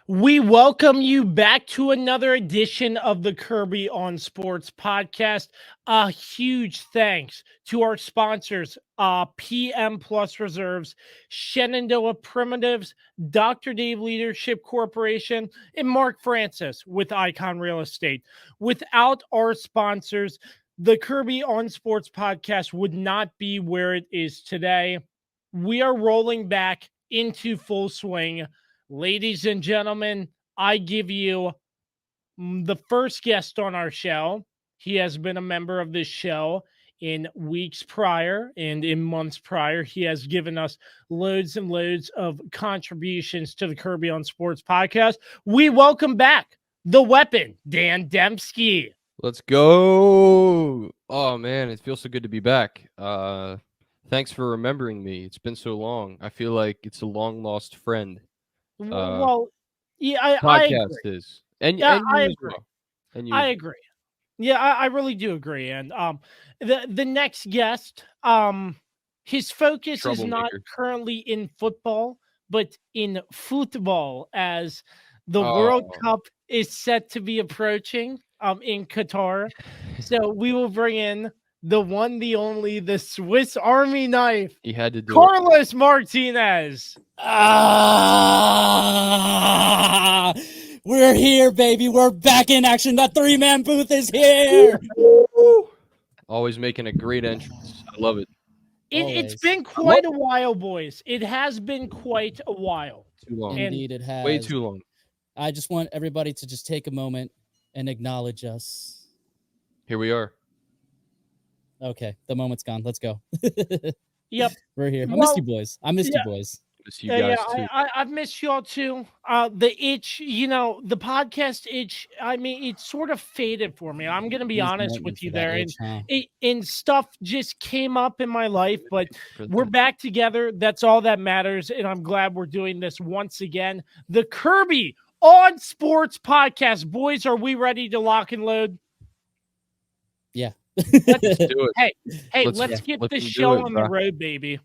We welcome you back to another edition of the Kirby on Sports podcast. A huge thanks to our sponsors, PM Plus Reserves, Shenandoah Primitives, Dr. Dave Leadership Corporation, and Mark Francis with Icon Real Estate. Without our sponsors, the Kirby on Sports podcast would not be where it is today. We are rolling back into full swing. Ladies and gentlemen, I give you the first guest on our show. He has been a member of this show in weeks prior and in months prior. He has given us loads and loads of contributions to the Kirby on Sports podcast. We welcome back the weapon, Dan Dembski. Let's go. Oh, man, it feels so good to be back. Thanks for remembering me. It's been so long. I feel like it's a long-lost friend. Well, yeah, I Podcast agree. is. And Yeah, you I as agree. well. And you I as well. agree. Yeah, I really do agree. And the next guest, his focus is not Troublemaker. currently in football, but in football, as the World Oh. Cup is set to be approaching in Qatar. So we will bring in the one, the only, the Swiss Army knife, He had to do it. Carlos Martinez. We're here, baby. We're back in action. The three-man booth is here. Always making a great entrance. I love it. It's Always. been quite a while, boys. It has been quite a while. Too long. Indeed, it has. Way too long. I just want everybody to just take a moment and acknowledge us. Here we are. Okay, the moment's gone. Let's go. Yep. We're here. I Well, missed you, boys. I missed yeah. you, boys. Miss you guys too. I've missed y'all too. The itch, the podcast itch, I mean, it sort of faded for me. I'm going to be He's honest waiting with for you that there. itch, huh? And stuff just came up in my life, but For we're the- back together. That's all that matters. And I'm glad we're doing this once again. The Kirby on Sports podcast. Boys, are we ready to lock and load? Yeah. Let's do it. Hey, Let's get do this it, show on the bro. road, baby.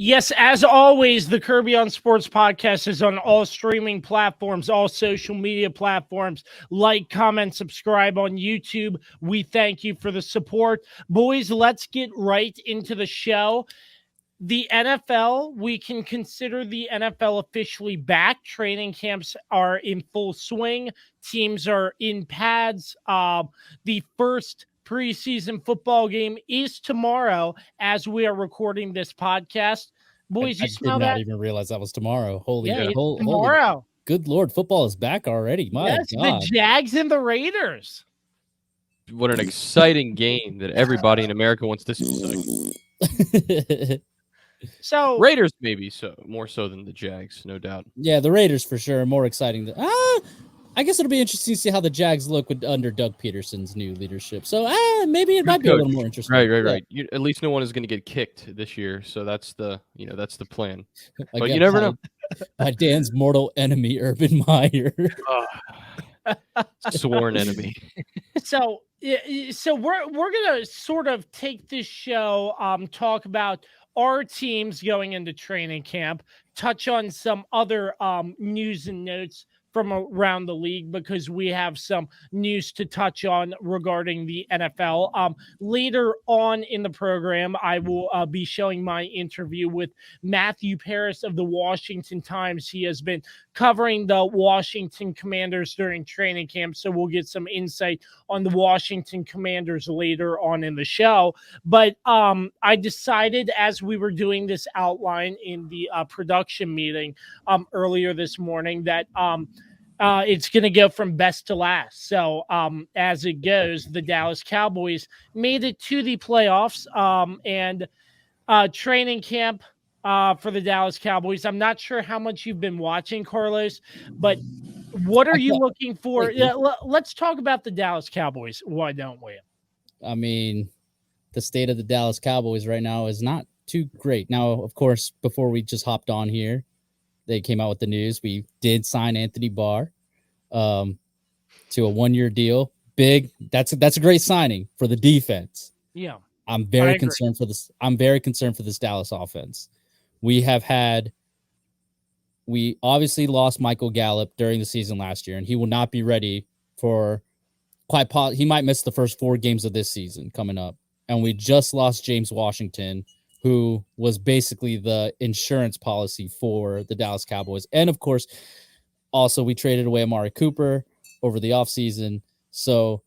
Yes, as always, the Kirby on Sports podcast is on all streaming platforms, all social media platforms. Like, comment, subscribe on YouTube. We thank you for the support. Boys, let's get right into the show. The NFL, we can consider the NFL officially back. Training camps are in full swing. Teams are in pads. The first preseason football game is tomorrow as we are recording this podcast. Boys, I you smell did not that? even realize that was tomorrow. Holy, Yeah, it's holy, tomorrow. good Lord, football is back already. My Yes, God. the Jags and the Raiders. What an exciting game that everybody in America wants to see. So Raiders maybe more so than the Jags, no doubt. Yeah, the Raiders for sure are more exciting. I guess it'll be interesting to see how the Jags look under Doug Peterson's new leadership. So maybe it might be a little more interesting. Right. Yeah. At least no one is going to get kicked this year, so that's the plan. But Again, you never know. By Dan's mortal enemy, Urban Meyer. Sworn enemy. So we're gonna sort of take this show, talk about our teams going into training camp, touch on some other news and notes from around the league because we have some news to touch on regarding the NFL. Later on in the program, I will be showing my interview with Matthew Paris of the Washington Times. He has been covering the Washington Commanders during training camp, so we'll get some insight on the Washington Commanders later on in the show. But I decided as we were doing this outline in the production meeting earlier this morning that it's going to go from best to last. So as it goes, the Dallas Cowboys made it to the playoffs and training camp for the Dallas Cowboys. I'm not sure how much you've been watching, Carlos, but what are you looking for? Yeah, let's talk about the Dallas Cowboys. Why don't we? I mean, the state of the Dallas Cowboys right now is not too great. Now, of course, before we just hopped on here, they came out with the news. We did sign Anthony Barr to a 1-year deal. Big. That's a great signing for the defense. Yeah. I'm very concerned for this. I'm very concerned for this Dallas offense. We obviously lost Michael Gallup during the season last year, and he will not be ready for he might miss the first 4 games of this season coming up. And we just lost James Washington, who was basically the insurance policy for the Dallas Cowboys. And of course, also we traded away Amari Cooper over the offseason. So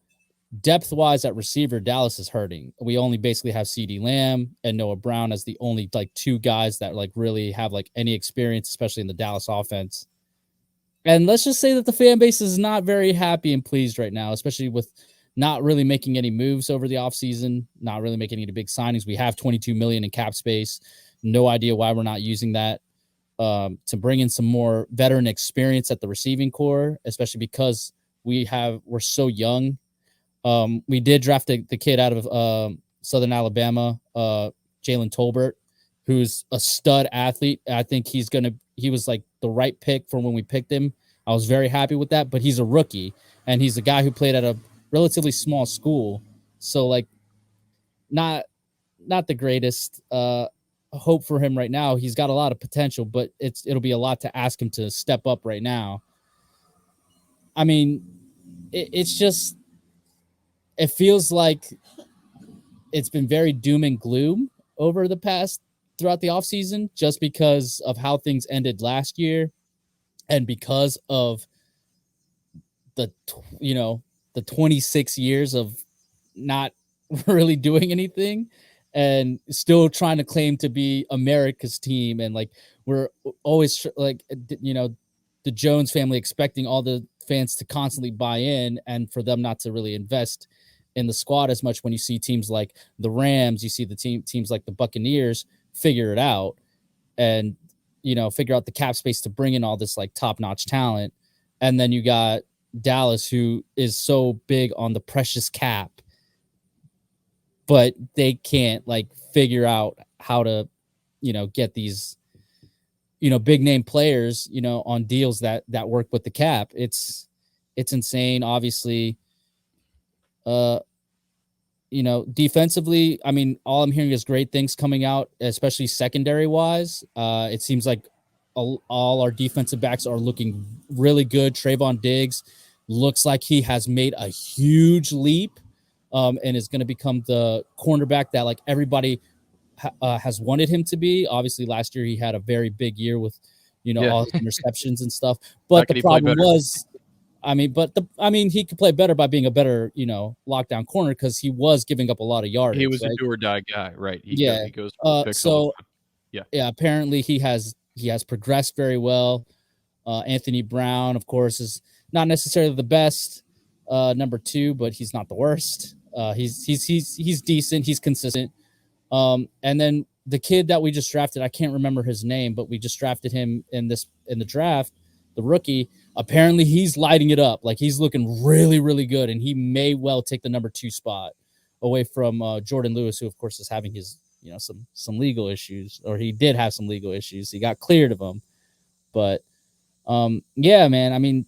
depth-wise at receiver, Dallas is hurting. We only basically have CeeDee Lamb and Noah Brown as the only 2 guys that really have any experience, especially in the Dallas offense. And let's just say that the fan base is not very happy and pleased right now, especially with not really making any moves over the offseason, not really making any big signings. We have $22 million in cap space. No idea why we're not using that to bring in some more veteran experience at the receiving core, especially because we're so young. We did draft the kid out of Southern Alabama, Jalen Tolbert, who's a stud athlete. I think he was the right pick for when we picked him. I was very happy with that, but he's a rookie and he's a guy who played at a relatively small school. So not the greatest hope for him right now. He's got a lot of potential, but it'll be a lot to ask him to step up right now. I mean, it feels like it's been very doom and gloom over the past throughout the offseason just because of how things ended last year and because of the 26 years of not really doing anything and still trying to claim to be America's team. And we're always the Jones family expecting all the fans to constantly buy in and for them not to really invest in the squad as much. When you see teams like the Rams, you see the teams like the Buccaneers figure it out and, figure out the cap space to bring in all this top-notch talent. And then you got Dallas, who is so big on the precious cap, but they can't figure out how to, get these, big name players, on deals that work with the cap. It's insane. Obviously, defensively, I mean, all I'm hearing is great things coming out, especially secondary wise. It seems like all our defensive backs are looking really good. Trayvon Diggs looks like he has made a huge leap and is going to become the cornerback that everybody has wanted him to be. Obviously, last year he had a very big year with, all his interceptions and stuff. But the problem was, he could play better by being a better, lockdown corner because he was giving up a lot of yardage. He was a do or die guy, right? He goes. Apparently he has progressed very well. Anthony Brown, of course, is not necessarily the best number 2, but he's not the worst. He's decent. He's consistent. And then the kid that we just drafted, I can't remember his name, but we just drafted him in the draft, the rookie. Apparently he's lighting it up. He's looking really, really good. And he may well take the number 2 spot away from Jordan Lewis, who of course is having his, some legal issues, or he did have some legal issues. He got cleared of them. But yeah, man, I mean,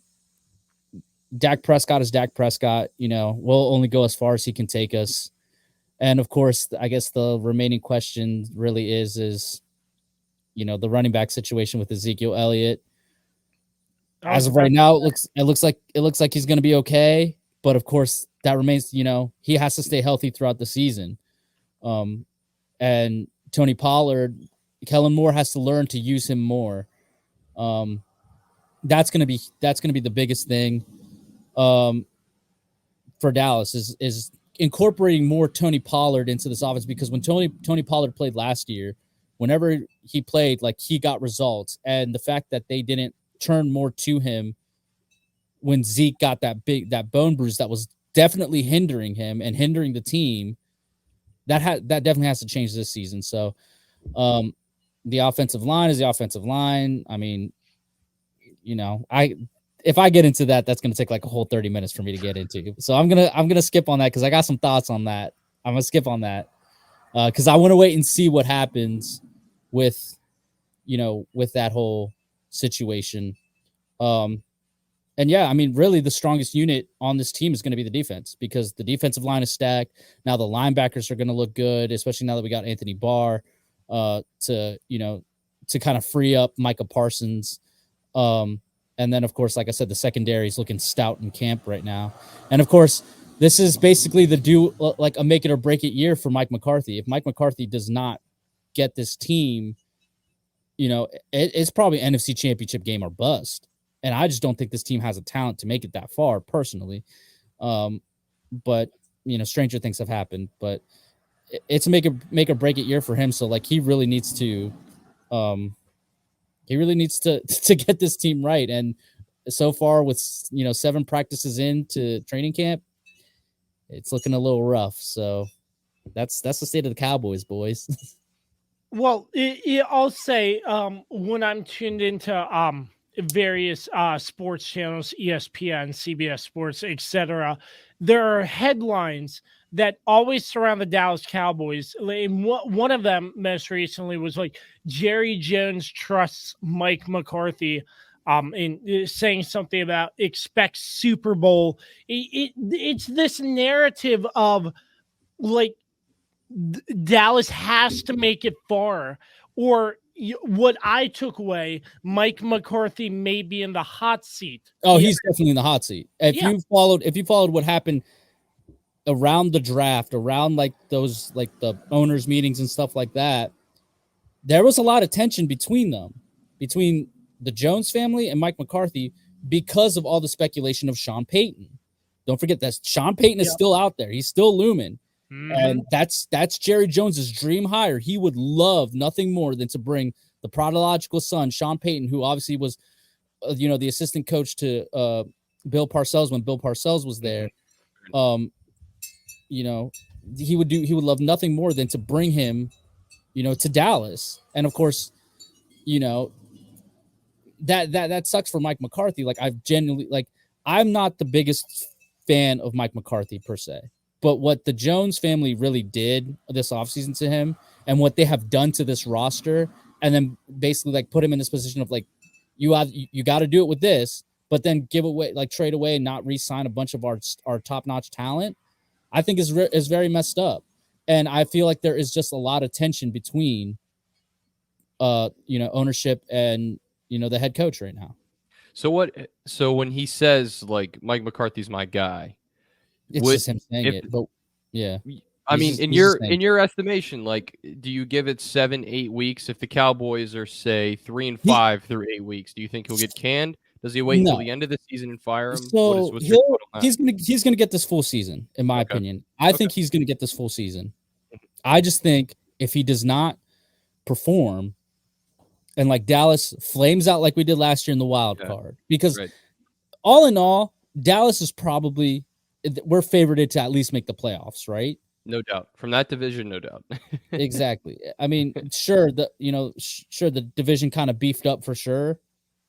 Dak Prescott is Dak Prescott, we'll only go as far as he can take us. And of course, I guess the remaining question really is, the running back situation with Ezekiel Elliott. as of right now, it looks like he's going to be okay. But of course, that remains. He has to stay healthy throughout the season. And Tony Pollard, Kellen Moore has to learn to use him more. That's gonna be the biggest thing for Dallas is incorporating more Tony Pollard into this offense, because when Tony Pollard played last year, whenever he played, like, he got results, and the fact that they didn't turn more to him when Zeke got that bone bruise that was definitely hindering him and hindering the team, that definitely has to change this season. So the offensive line is the offensive line. I mean, if I get into that, that's going to take like a whole 30 minutes for me to get into. So I'm going to skip on that, because I got some thoughts on that. I'm going to skip on that because I want to wait and see what happens with that whole situation. And yeah, I mean, really the strongest unit on this team is going to be the defense, because the defensive line is stacked. Now the linebackers are going to look good, especially now that we got Anthony Barr to kind of free up Micah Parsons. And then, of course, like I said, the secondary is looking stout in camp right now. And of course, this is basically like a make it or break it year for Mike McCarthy. If Mike McCarthy does not get this team, it's probably an NFC Championship game or bust. And I just don't think this team has a talent to make it that far, personally. But stranger things have happened. But it's a make or break it year for him. So like he really needs to get this team right. And so far, with 7 practices into training camp, it's looking a little rough. So that's the state of the Cowboys, boys. Well, I'll say when I'm tuned into various sports channels, ESPN, CBS Sports, etc., there are headlines that always surround the Dallas Cowboys. And one of them most recently was like, Jerry Jones trusts Mike McCarthy, in saying something about expect Super Bowl. It's this narrative of like Dallas has to make it far, or what I took away, Mike McCarthy may be in the hot seat. Oh, he's definitely in the hot seat. If you followed what happened around the draft, around like those, like the owners meetings and stuff like that, there was a lot of tension between the Jones family and Mike McCarthy, because of all the speculation of Sean Payton. Don't forget that Sean Payton is still out there. He's still looming. And that's Jerry Jones's dream hire. He would love nothing more than to bring the prodigal son, Sean Payton, who obviously was, the assistant coach to Bill Parcells when Bill Parcells was there. He would love nothing more than to bring him, to Dallas. And of course, that sucks for Mike McCarthy. Like, I'm not the biggest fan of Mike McCarthy per se. But what the Jones family really did this offseason to him, and what they have done to this roster, and then basically like put him in this position of like, you got to do it with this, but then give away, like trade away and not re-sign a bunch of our top-notch talent, I think is very messed up. And I feel like there is just a lot of tension between, ownership and, the head coach right now. So when he says like Mike McCarthy's my guy, it's just him saying it, but yeah. I mean, in your estimation, like, do you give it 7-8 weeks? If the Cowboys are, say, 3-5 through 8 weeks, do you think he'll get canned? Does he wait until the end of the season and fire him? So he's gonna get this full season, in my opinion. I think he's gonna get this full season. I just think if he does not perform, and like Dallas flames out like we did last year in the wild card, because all in all, Dallas is probably, we're favored to at least make the playoffs, right? No doubt. From that division, no doubt. Exactly. I mean, sure, the division kind of beefed up for sure.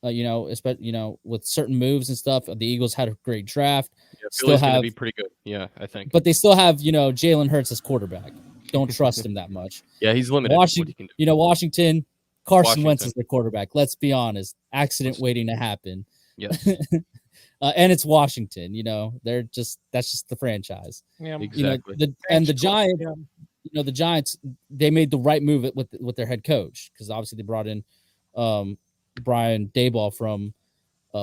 Especially, with certain moves and stuff. The Eagles had a great draft. Yeah, still have be pretty good. Yeah, I think. But they still have, Jalen Hurts as quarterback. Don't trust him that much. Yeah, he's limited. Washington, Carson Wentz is their quarterback. Let's be honest. Accident waiting to happen. Yes. And it's Washington, that's just the franchise. Yeah, exactly. The Giants, the Giants, they made the right move with their head coach, because obviously they brought in Brian Daboll from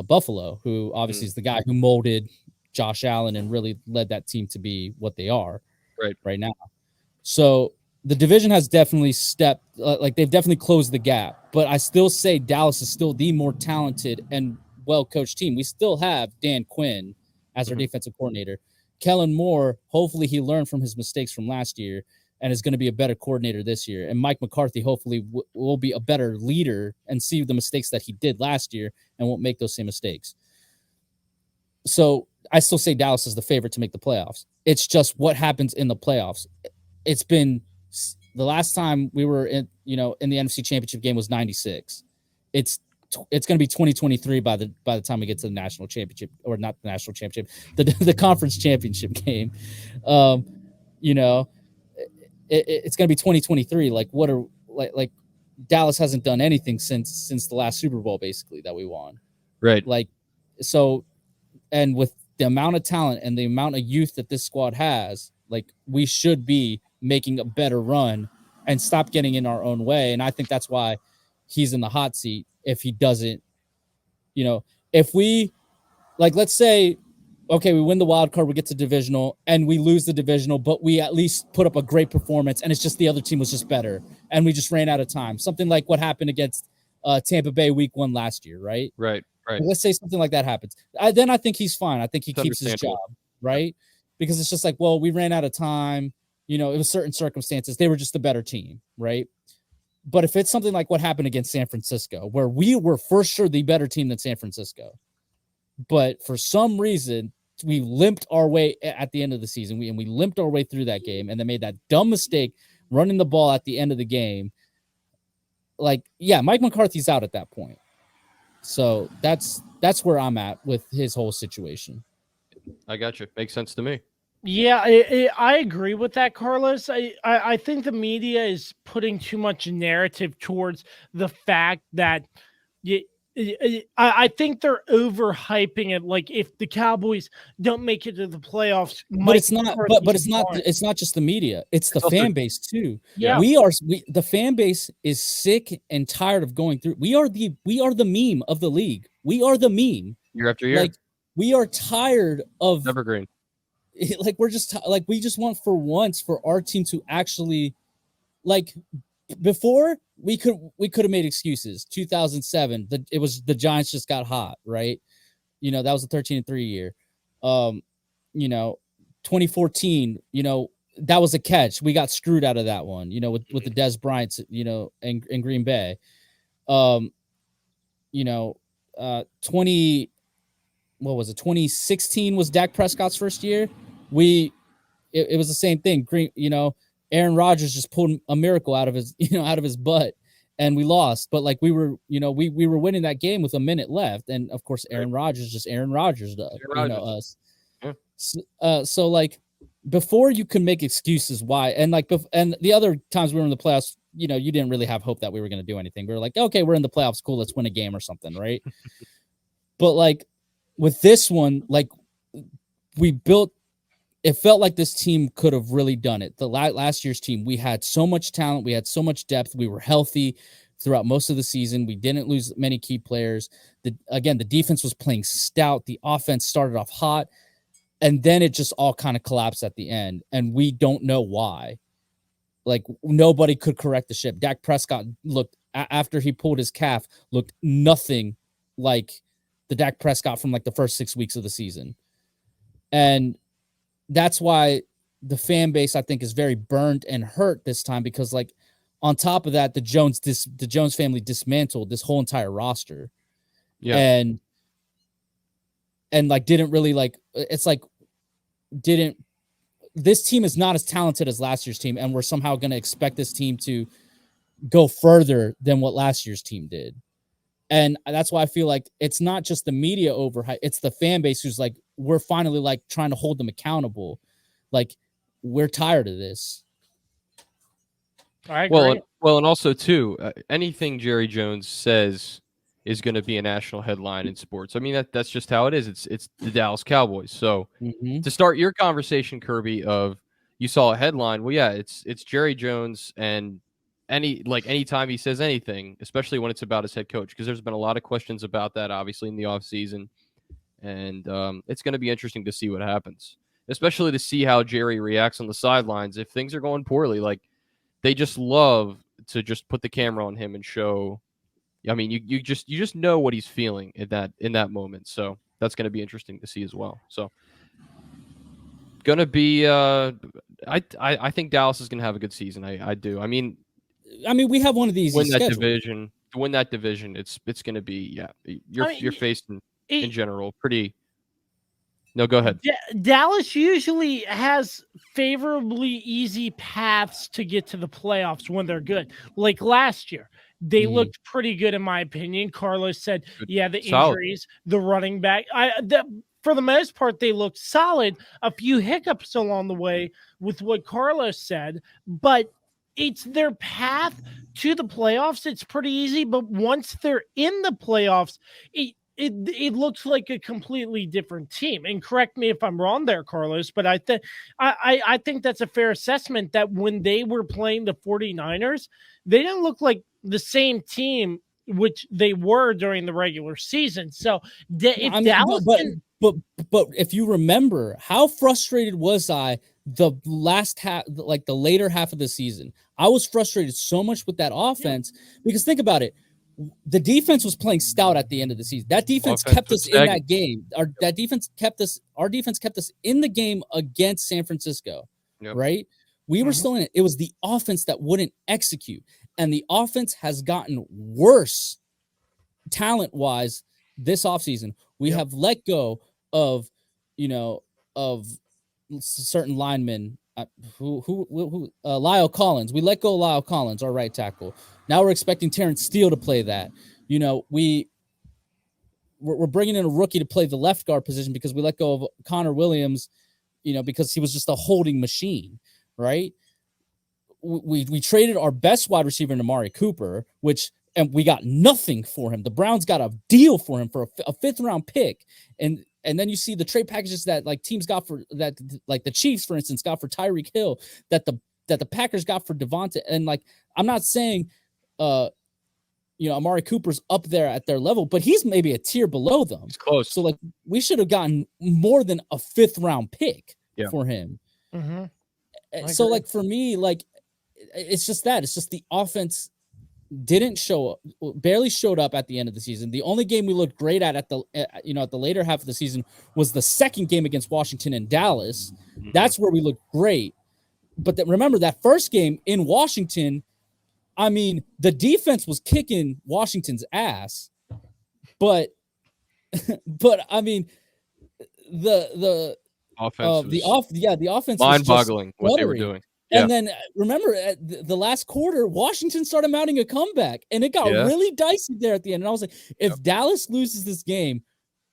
Buffalo, who obviously is the guy who molded Josh Allen and really led that team to be what they are right now. So the division has definitely they've definitely closed the gap, but I still say Dallas is still the more talented and well-coached team. We still have Dan Quinn as our defensive coordinator. Kellen Moore, hopefully he learned from his mistakes from last year and is going to be a better coordinator this year. And Mike McCarthy hopefully will be a better leader and see the mistakes that he did last year and won't make those same mistakes. So I still say Dallas is the favorite to make the playoffs. It's just what happens in the playoffs. It's been the last time we were in the NFC Championship game was 96. It's going to be 2023 by the time we get to the national championship, or not the national championship, the conference championship game. It's going to be 2023. Like Dallas hasn't done anything since the last Super Bowl basically that we won. Right. And with the amount of talent and the amount of youth that this squad has, like, we should be making a better run and stop getting in our own way. And I think that's why he's in the hot seat. If he doesn't, if we, let's say, okay, we win the wild card, we get to divisional and we lose the divisional, but we at least put up a great performance and it's just the other team was just better and we just ran out of time. Something like what happened against Tampa Bay week 1 last year, right? Right. Let's say something like that happens. Then I think he's fine. I think he keeps his job, right? Because it's just like, well, we ran out of time. It was certain circumstances. They were just a better team, right? But if it's something like what happened against San Francisco, where we were for sure the better team than San Francisco, but for some reason we limped our way at the end of the season, we limped our way through that game and then made that dumb mistake running the ball at the end of the game. Mike McCarthy's out at that point. So that's where I'm at with his whole situation. I got you. Makes sense to me. Yeah, I agree with that, Carlos. I think the media is putting too much narrative towards the fact that I think they're overhyping it. Like, if the Cowboys don't make it to the playoffs, but it's not. But it's not. It's not just the media. It's the fan base too. Yeah, the fan base is sick and tired of going through. We are the meme of the league. We are the meme year after year. Like, we are tired of evergreen. Like, we're just we just want for once for our team to actually, before we could have made excuses. 2007, it was the Giants just got hot, right? That was a 13-3 year. 2014, that was a catch. We got screwed out of that one, with the Dez Bryants, in Green Bay. 2016 was Dak Prescott's first year. It was the same thing. Aaron Rodgers just pulled a miracle out of his butt and we lost. But we were winning that game with a minute left. And of course, Aaron Rodgers does, us. Yeah. So before you can make excuses why, and the other times we were in the playoffs, you didn't really have hope that we were going to do anything. We were like, okay, we're in the playoffs. Cool. Let's win a game or something. Right. But with this one, it felt like this team could have really done it. The last year's team, we had so much talent. We had so much depth. We were healthy throughout most of the season. We didn't lose many key players. The defense was playing stout. The offense started off hot. And then it just all kind of collapsed at the end. And we don't know why. Nobody could correct the ship. Dak Prescott looked, after he pulled his calf, looked nothing like the Dak Prescott from the first 6 weeks of the season. And that's why the fan base, I think, is very burned and hurt this time, because on top of that, the Jones family dismantled this whole entire roster. Yeah. And didn't really this team is not as talented as last year's team. And we're somehow going to expect this team to go further than what last year's team did. And that's why I feel like it's not just the media overhype. It's the fan base who's we're finally trying to hold them accountable. We're tired of this. I agree. Well, and also too, anything Jerry Jones says is going to be a national headline in sports. I mean, that's just how it is. It's the Dallas Cowboys. So to start your conversation, Kirby, of you saw a headline. Well, yeah, it's Jerry Jones and anytime he says anything, especially when it's about his head coach, because there's been a lot of questions about that, obviously, in the offseason. And it's going to be interesting to see what happens, especially to see how Jerry reacts on the sidelines if things are going poorly. Like, they just love to just put the camera on him and show. I mean, you just know what he's feeling in that moment. So that's going to be interesting to see as well. So going to be I think Dallas is going to have a good season. I do. I mean, we have one of these win that division. To win that division, it's going to be you're facing in general pretty. No, go ahead. Dallas usually has favorably easy paths to get to the playoffs when they're good. Like last year, they looked pretty good in my opinion. Carlos said, "Yeah, the injuries, the running back. For the most part, they looked solid. A few hiccups along the way with what Carlos said, but it's their path to the playoffs. It's pretty easy, but once they're in the playoffs, it looks like a completely different team. And correct me if I'm wrong there, Carlos, but I think that's a fair assessment that when they were playing the 49ers, they didn't look like the same team which they were during the regular season. So if Dallas but if you remember, how frustrated was I the last half, like the later half of the season? I was frustrated so much with that offense because think about it. The defense was playing stout at the end of the season. That defense kept us in that game. Our defense kept us in the game against San Francisco, right? We were still in it. It was the offense that wouldn't execute. And the offense has gotten worse talent-wise this offseason. We have let go of certain linemen. Lyle Collins. We let go of Lyle Collins, our right tackle. Now we're expecting Terrence Steele to play that. We're bringing in a rookie to play the left guard position because we let go of Connor Williams, because he was just a holding machine, right? We traded our best wide receiver in Amari Cooper, and we got nothing for him. The Browns got a deal for him for a 5th round pick. And then you see the trade packages that like teams got for that, like the Chiefs, for instance, got for Tyreek Hill, that the Packers got for Devonta. And like, I'm not saying, Amari Cooper's up there at their level, but he's maybe a tier below them. It's close. So like, we should have gotten more than a 5th round pick for him. Mm-hmm. So like for me, like it's just the offense barely showed up at the end of the season. The only game we looked great at the later half of the season was the second game against Washington and Dallas. That's where we looked great. But remember that first game in Washington, I mean, the defense was kicking Washington's ass, but I mean, the offense, the offense, mind-boggling what they were doing. And then remember at the last quarter, Washington started mounting a comeback, and it got really dicey there at the end. And I was like, if Dallas loses this game,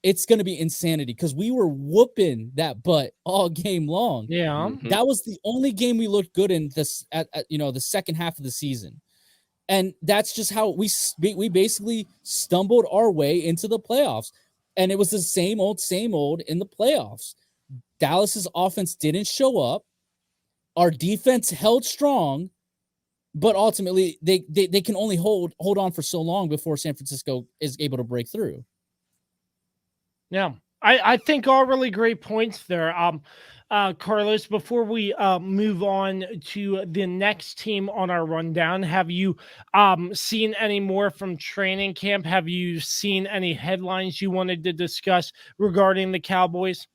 it's going to be insanity because we were whooping that butt all game long. Yeah, that was the only game we looked good in this at the second half of the season, and that's just how we basically stumbled our way into the playoffs. And it was the same old in the playoffs. Dallas's offense didn't show up. Our defense held strong, but ultimately they can only hold on for so long before San Francisco is able to break through. Yeah, I think all really great points there. Carlos, before we move on to the next team on our rundown, have you seen any more from training camp? Have you seen any headlines you wanted to discuss regarding the Cowboys?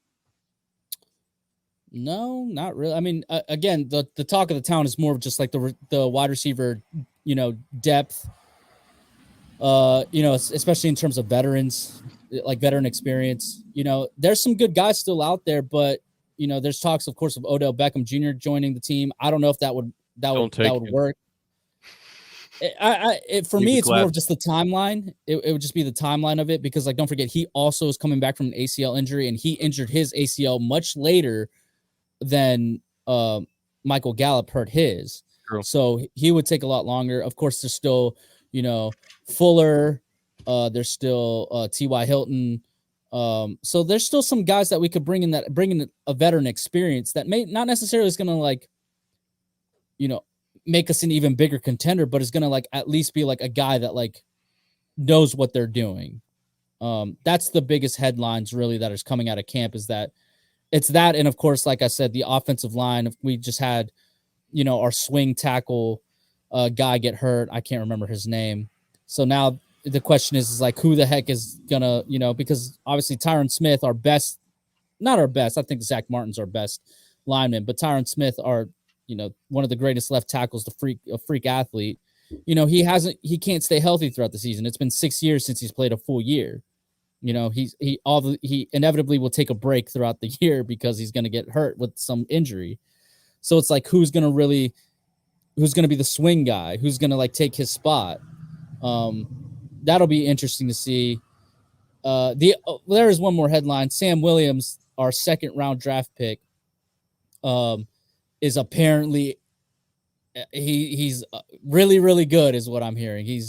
No, not really. I mean, again, the talk of the town is more of just like the wide receiver, depth, especially in terms of veterans, like veteran experience. There's some good guys still out there, but there's talks, of course, of Odell Beckham Jr. joining the team. I don't know if that would work. For me, it's more of just the timeline. It would just be the timeline of it because, like, don't forget, he also is coming back from an ACL injury, and he injured his ACL much later than Michael Gallup hurt his. True. So he would take a lot longer. Of course, there's still, Fuller. There's still T.Y. Hilton. So there's still some guys that we could bring in a veteran experience that may not necessarily is going to make us an even bigger contender, but is going to like at least be like a guy that like knows what they're doing. That's the biggest headlines really that is coming out of camp, is that it's that. And of course, like I said, the offensive line, we just had, our swing tackle guy get hurt. I can't remember his name. So now the question is like, who the heck is gonna, because obviously Tyron Smith, not our best. I think Zach Martin's our best lineman, but Tyron Smith, one of the greatest left tackles, a freak athlete. He can't stay healthy throughout the season. It's been 6 years since he's played a full year. He inevitably will take a break throughout the year because he's going to get hurt with some injury. So it's like, who's going to be the swing guy? Who's going to like take his spot? That'll be interesting to see. There is one more headline. Sam Williams, our second round draft pick, is apparently he's really, really good, is what I'm hearing. He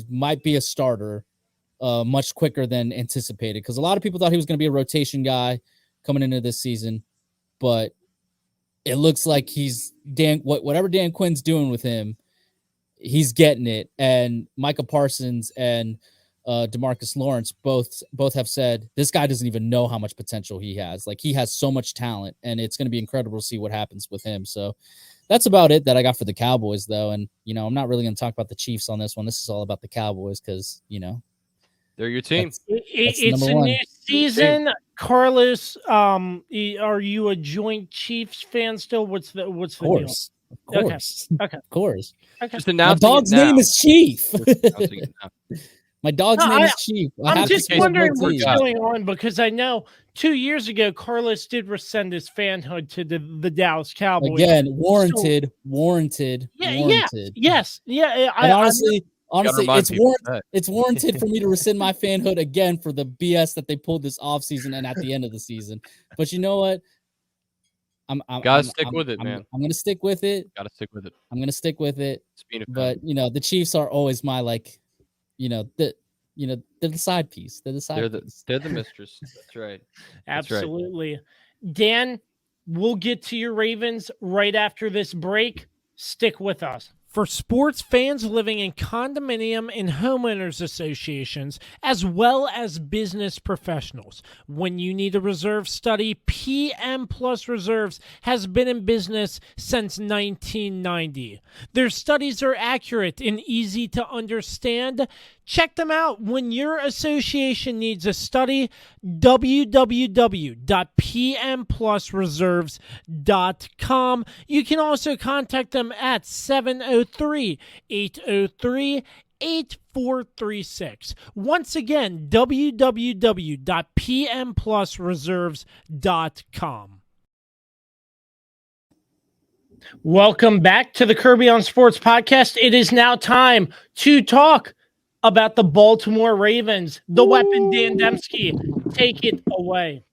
might be a starter much quicker than anticipated, because a lot of people thought he was going to be a rotation guy coming into this season, but it looks like whatever Dan Quinn's doing with him, he's getting it. And Micah Parsons and DeMarcus Lawrence both have said this guy doesn't even know how much potential he has. Like, he has so much talent, and it's going to be incredible to see what happens with him. So that's about it that I got for the Cowboys, though. And, I'm not really going to talk about the Chiefs on this one. This is all about the Cowboys because, they're your team. It's a new season. Carlos, are you a joint Chiefs fan still? What's the deal? Of course. Okay. Of course. Okay. Just My announcing dog's it now. name is Chief. Just announcing it now. My dog's name is Chief. I'm just wondering what's what's going on, because I know 2 years ago Carlos did rescind his fanhood to the Dallas Cowboys. Again, warranted. Yes. And honestly, remind it's warranted for me to rescind my fanhood again for the BS that they pulled this offseason and at the end of the season. But you know what? Gotta stick with it, man. I'm gonna stick with it. Gotta stick with it. I'm gonna stick with it. But the Chiefs are always my they're the side piece. They're the mistress. That's right. Absolutely. Dan, we'll get to your Ravens right after this break. Stick with us. For sports fans living in condominium and homeowners associations, as well as business professionals, when you need a reserve study, PM Plus Reserves has been in business since 1990. Their studies are accurate and easy to understand. Check them out when your association needs a study. www.pmplusreserves.com. You can also contact them at 703-803-8436. Once again, www.pmplusreserves.com. Welcome back to the Kirby on Sports podcast. It is now time to talk about the Baltimore Ravens. The weapon, Dan Dembski. Take it away.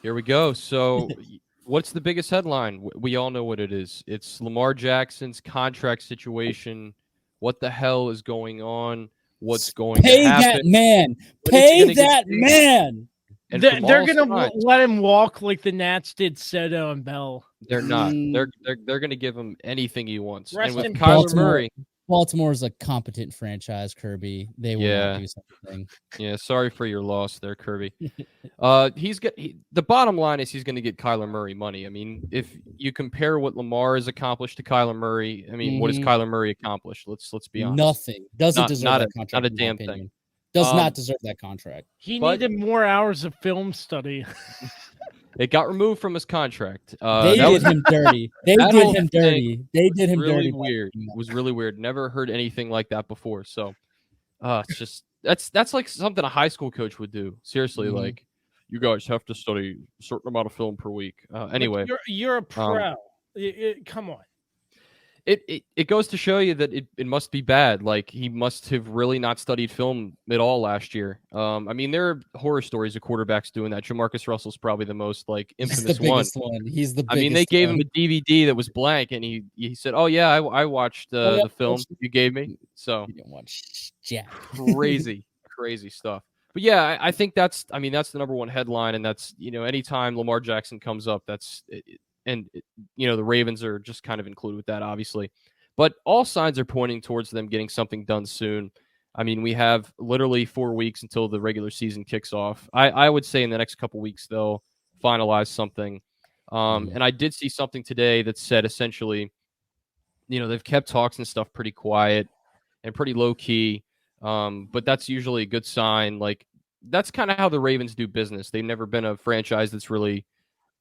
Here we go. So what's the biggest headline? We all know what it is. It's Lamar Jackson's contract situation. What the hell is going on? What's going to happen? Pay that man. And They're going to let him walk like the Nats did Soto and Bell. They're not. They're going to give him anything he wants. Rest and with in Kyler Murray, Baltimore's a competent franchise, Kirby. They will not do something. Yeah, sorry for your loss there, Kirby. The bottom line is he's going to get Kyler Murray money. I mean, if you compare what Lamar has accomplished to Kyler Murray, I mean, what has Kyler Murray accomplished? Let's be honest. Nothing. Doesn't deserve that contract. Not a damn thing. Does not deserve that contract. He needed more hours of film study. It got removed from his contract. They did him dirty. They did him dirty. Weird. It was really weird. Never heard anything like that before. So, it's just that's like something a high school coach would do. Seriously, like, you guys have to study a certain amount of film per week. Anyway, you're a pro. Come on. It goes to show you that it must be bad. Like, he must have really not studied film at all last year. I mean, there are horror stories of quarterbacks doing that. Jamarcus Russell's probably the most infamous one. He's the biggest. I mean, they gave him a DVD that was blank, and he said, "Oh yeah, I watched the film you gave me." So you didn't watch Jack. crazy stuff. But yeah, I think that's the number one headline, and that's anytime Lamar Jackson comes up, and the Ravens are just kind of included with that, obviously. But all signs are pointing towards them getting something done soon. I mean, we have literally 4 weeks until the regular season kicks off. I would say in the next couple weeks they'll finalize something. And I did see something today that said essentially, they've kept talks and stuff pretty quiet and pretty low key. But that's usually a good sign. Like, that's kind of how the Ravens do business. They've never been a franchise that's really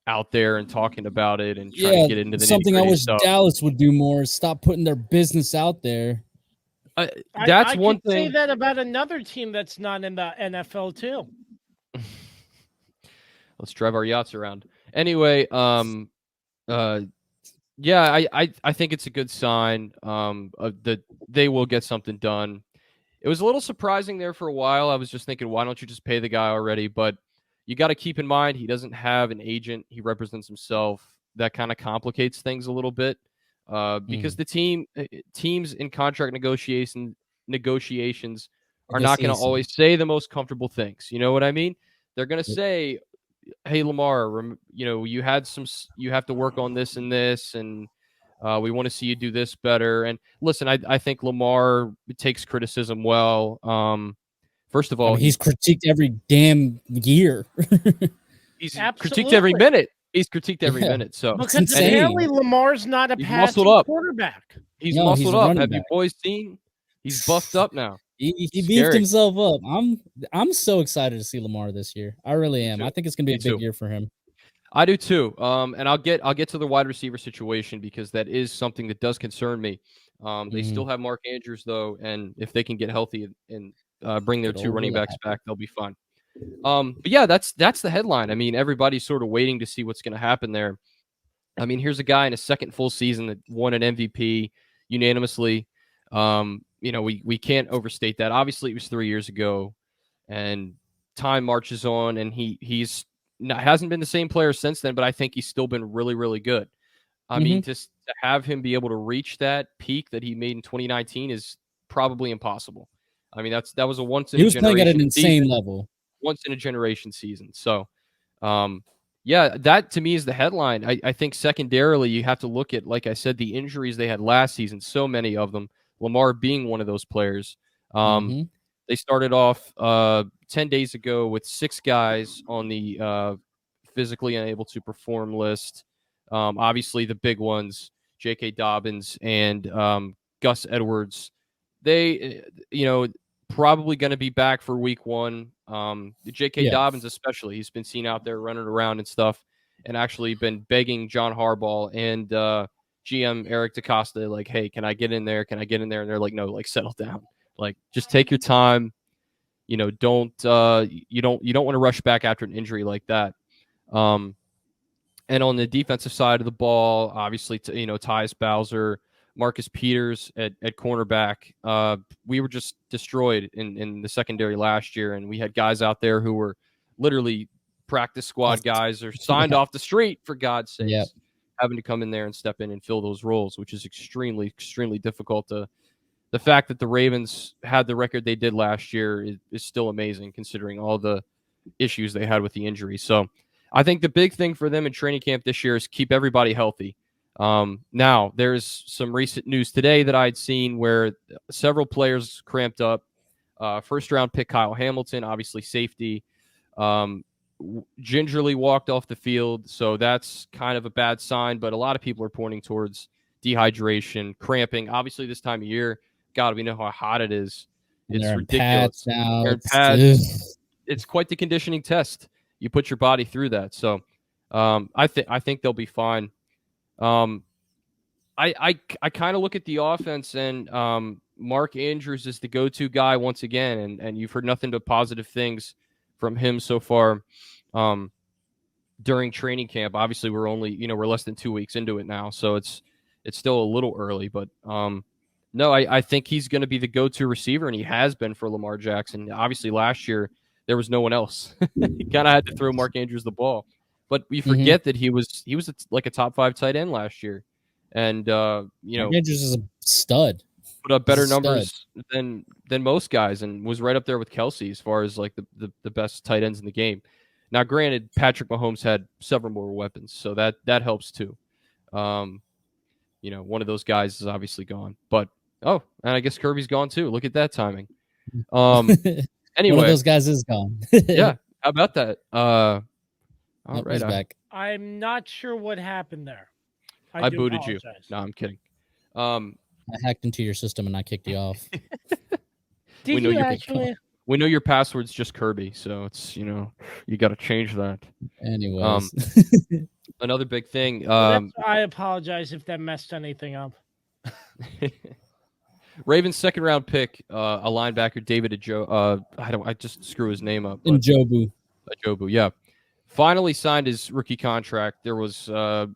out there and talking about it and trying to get into the something I nitty-gritty wish stuff. Dallas would do more is stop putting their business out there. That's one could say thing. that about another team that's not in the NFL too. Let's drive our yachts around. Anyway, yeah, I think it's a good sign that they will get something done. It was a little surprising there for a while. I was just thinking, why don't you just pay the guy already? But you got to keep in mind he doesn't have an agent. He represents himself. That kind of complicates things a little bit because the teams in contract negotiations are not going to always say the most comfortable things. You know what I mean? They're going to say, "Hey, Lamar, you have to work on this and this, and we want to see you do this better." And listen, I think Lamar takes criticism well. First of all, he's critiqued every damn year. He's critiqued every minute. He's critiqued every minute. So because apparently Lamar's not a passing quarterback. He's muscled up. Have you boys seen? He's buffed up now. He beefed himself up. I'm so excited to see Lamar this year. I really am. I think it's gonna be a big year for him. I do too. And I'll get to the wide receiver situation because that is something that does concern me. They still have Mark Andrews though, and if they can get healthy and bring their 2 running backs back, they'll be fine. But yeah, that's the headline. I mean, everybody's sort of waiting to see what's going to happen there. I mean, here's a guy in a second full season that won an MVP unanimously. We can't overstate that. Obviously, it was 3 years ago, and time marches on, and hasn't been the same player since then. But I think he's still been really, really good. I mean, to have him be able to reach that peak that he made in 2019 is probably impossible. I mean, that was a once in a generation. He was playing at an insane level. Once in a generation season. So, yeah, that to me is the headline. I think secondarily, you have to look at, like I said, the injuries they had last season, so many of them, Lamar being one of those players. They started off 10 days ago with 6 guys on the physically unable to perform list. Obviously, the big ones, J.K. Dobbins and Gus Edwards. They, probably going to be back for week 1. J.K. Dobbins especially, he's been seen out there running around and stuff and actually been begging John Harbaugh and GM Eric DeCosta, like, hey, can I get in there? Can I get in there? And they're like, no, like, settle down. Like, just take your time. You don't want to rush back after an injury like that. And on the defensive side of the ball, obviously, Tyus Bowser, Marcus Peters at cornerback. We were just destroyed in the secondary last year, and we had guys out there who were literally practice squad guys or signed off the street, for God's sakes, having to come in there and step in and fill those roles, which is extremely, extremely difficult. The fact that the Ravens had the record they did last year is still amazing, considering all the issues they had with the injury. So I think the big thing for them in training camp this year is keep everybody healthy. Now, there's some recent news today that I'd seen where several players cramped up. First-round pick Kyle Hamilton, obviously safety, gingerly walked off the field, so that's kind of a bad sign, but a lot of people are pointing towards dehydration, cramping. Obviously, this time of year, God, we know how hot it is. It's ridiculous. Pads. It's quite the conditioning test. You put your body through that. So I think they'll be fine. I kind of look at the offense, and Mark Andrews is the go-to guy once again, and you've heard nothing but positive things from him so far during training camp. Obviously, we're less than 2 weeks into it now, so it's still a little early, but no, I think he's going to be the go-to receiver, and he has been for Lamar Jackson. Obviously, last year there was no one else. He kind of had to throw Mark Andrews the ball. But we forget that he was like a top 5 tight end last year, and Andrews is a stud. Put up better numbers than most guys, and was right up there with Kelsey as far as like the best tight ends in the game. Now, granted, Patrick Mahomes had several more weapons, so that helps too. One of those guys is obviously gone. But and I guess Kirby's gone too. Look at that timing. Anyway, one of those guys is gone. yeah. How about that? All Nope, right. he's back. I'm not sure what happened there. I do booted apologize. you. No, I'm kidding. I hacked into your system and I kicked you off. Did you actually? We know your password's just Kirby, so it's you got to change that. Anyways, another big thing. I apologize if that messed anything up. Ravens' second round pick, a linebacker, David Ajobu. I just screw his name up. Njobu. Ajobu, yeah. Finally signed his rookie contract. It was an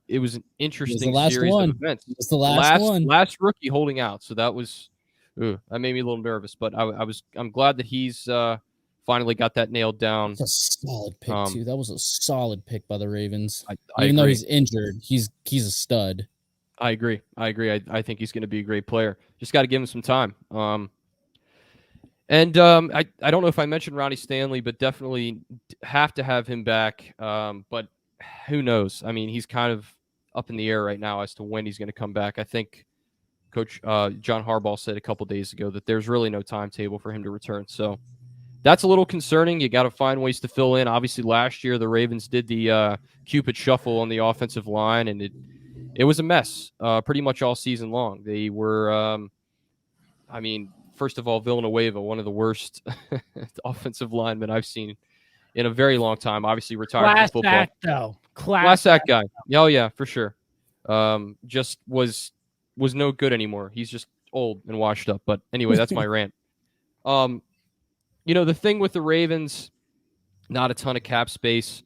interesting series of events. It's the last one. Last rookie holding out. So that was that made me a little nervous, but I'm glad that he's finally got that nailed down. That's a solid pick too. That was a solid pick by the Ravens. Even though he's injured, he's a stud. I agree. I think he's going to be a great player. Just got to give him some time. I don't know if I mentioned Ronnie Stanley, but definitely have to have him back. But who knows? I mean, he's kind of up in the air right now as to when he's going to come back. I think Coach John Harbaugh said a couple days ago that there's really no timetable for him to return. So that's a little concerning. You got to find ways to fill in. Obviously, last year the Ravens did the Cupid shuffle on the offensive line, and it was a mess pretty much all season long. They were, first of all, Villanueva, one of the worst offensive linemen I've seen in a very long time. Obviously retired from football. Class act, though. Class act guy. Oh, yeah, for sure. Just was no good anymore. He's just old and washed up. But anyway, that's my rant. The thing with the Ravens, not a ton of cap space.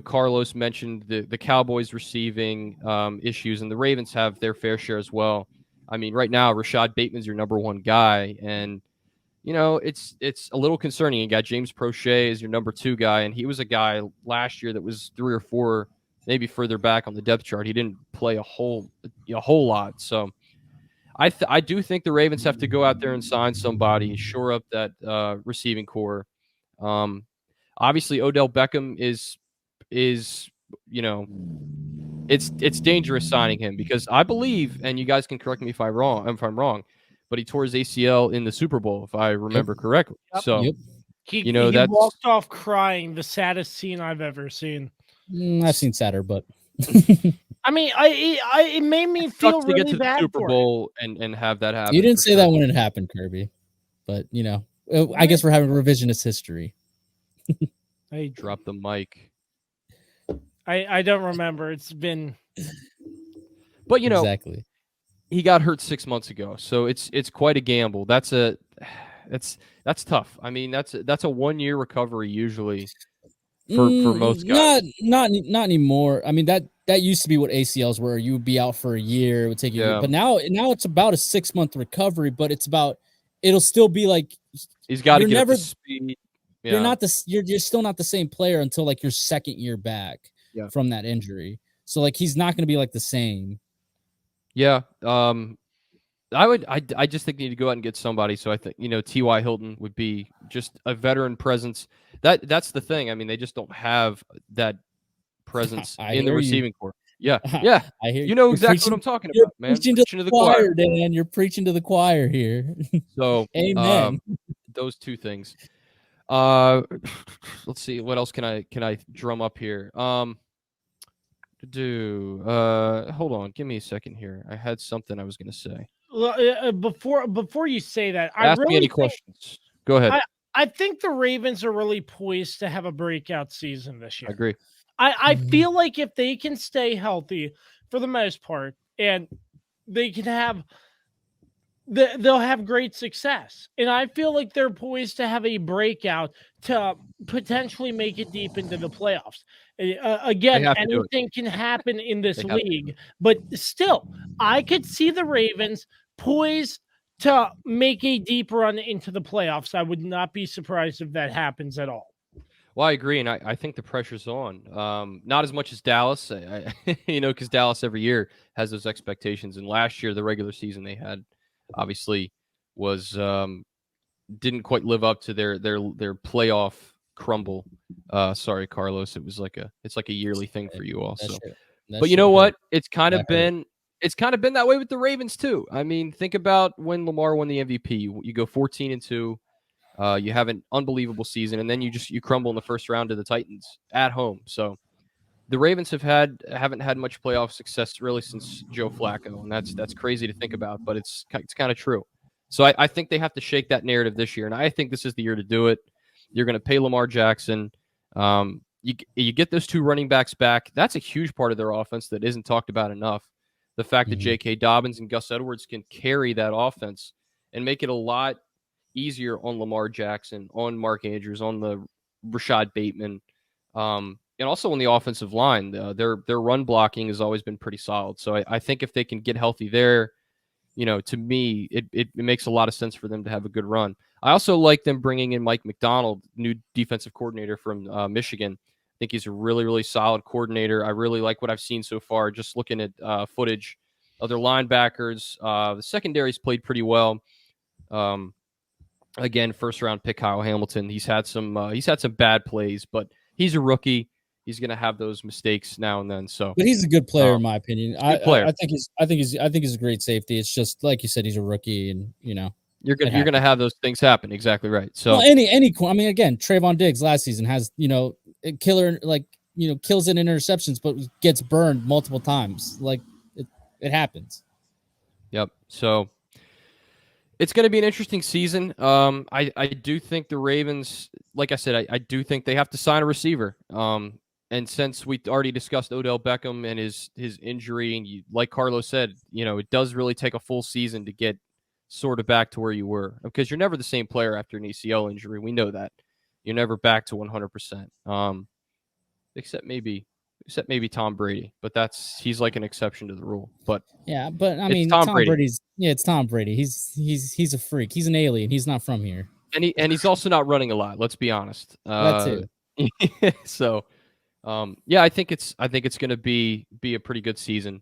Carlos mentioned the Cowboys receiving issues, and the Ravens have their fair share as well. I mean, right now, Rashad Bateman's your number one guy, and it's a little concerning. You got James Prochet as your number two guy, and he was a guy last year that was 3 or 4, maybe further back on the depth chart. He didn't play a whole lot. So I do think the Ravens have to go out there and sign somebody, shore up that receiving core. Obviously, Odell Beckham is it's dangerous signing him because I believe, and you guys can correct me if I'm wrong, but he tore his ACL in the Super Bowl, if I remember correctly. Yep. So, he walked off crying, the saddest scene I've ever seen. I've seen sadder, but I mean, it made me feel to really get to bad the Super Bowl and have that happen. You didn't say that when it happened, Kirby, but I guess we're having revisionist history. I dropped the mic. I don't remember. It's been, but exactly. He got hurt 6 months ago, so it's quite a gamble. That's tough. I mean, that's a 1-year recovery usually for most guys. Not anymore. I mean that used to be what ACLs were. You would be out for a year. It would take you, but now it's about a 6-month recovery. But it'll still be like he's got to get up to speed. Yeah. You're still not the same player until like your second year back from that injury. So like he's not going to be like the same. Yeah. I just think you need to go out and get somebody. So I think T.Y. Hilton would be just a veteran presence. That's the thing. I mean, they just don't have that presence in the receiving corps. Yeah. Yeah. I hear you exactly what I'm talking about, man. Preaching to the choir, Dan. You're preaching to the choir here. So amen. Those two things. Let's see, what else can I drum up here? Hold on, give me a second here. I had something I was gonna say. Before you say that, ask me any questions. Go ahead. I think the Ravens are really poised to have a breakout season this year. I agree. I feel like if they can stay healthy for the most part, and they can have. They'll have great success. And I feel like they're poised to have a breakout to potentially make it deep into the playoffs. Again, anything can happen in this league, but still, I could see the Ravens poised to make a deep run into the playoffs. I would not be surprised if that happens at all. Well, I agree, and I think the pressure's on. Not as much as Dallas, because Dallas every year has those expectations. And last year, the regular season they had, obviously was didn't quite live up to their playoff crumble. Sorry, Carlos. It's like a yearly thing for you also. That But you know shit what? hurt. It's kind of That hurt. been that way with the Ravens too. I mean, think about when Lamar won the MVP. You go 14-2. You have an unbelievable season, and then you crumble in the first round to the Titans at home. So the Ravens haven't had much playoff success really since Joe Flacco, and that's crazy to think about, but it's kind of true. So I think they have to shake that narrative this year, and I think this is the year to do it. You're going to pay Lamar Jackson. You get those two running backs back. That's a huge part of their offense that isn't talked about enough. The fact that J.K. Dobbins and Gus Edwards can carry that offense and make it a lot easier on Lamar Jackson, on Mark Andrews, on the Rashad Bateman, and also on the offensive line. Their run blocking has always been pretty solid. So I think if they can get healthy there, to me, it makes a lot of sense for them to have a good run. I also like them bringing in Mike McDonald, new defensive coordinator from Michigan. I think he's a really, really solid coordinator. I really like what I've seen so far, just looking at footage of their linebackers. The secondary's played pretty well. Again, first round pick Kyle Hamilton. He's had some bad plays, but he's a rookie. He's going to have those mistakes now and then. So, but he's a good player in my opinion. Player. I think he's a great safety. It's just like you said, he's a rookie, and you're going to have those things happen. Exactly right. So I mean, again, Trayvon Diggs last season has a killer kills in interceptions, but gets burned multiple times. Like it happens. Yep. So it's going to be an interesting season. I do think the Ravens, like I said, I do think they have to sign a receiver. And since we already discussed Odell Beckham and his injury, and like Carlos said, it does really take a full season to get sort of back to where you were, because you're never the same player after an ACL injury. We know that. You're never back to 100%. Except maybe Tom Brady, but he's like an exception to the rule. But yeah, but I mean, Tom Brady's it's Tom Brady. He's a freak. He's an alien. He's not from here. And he's also not running a lot. Let's be honest. That too. So, I think it's going to be a pretty good season.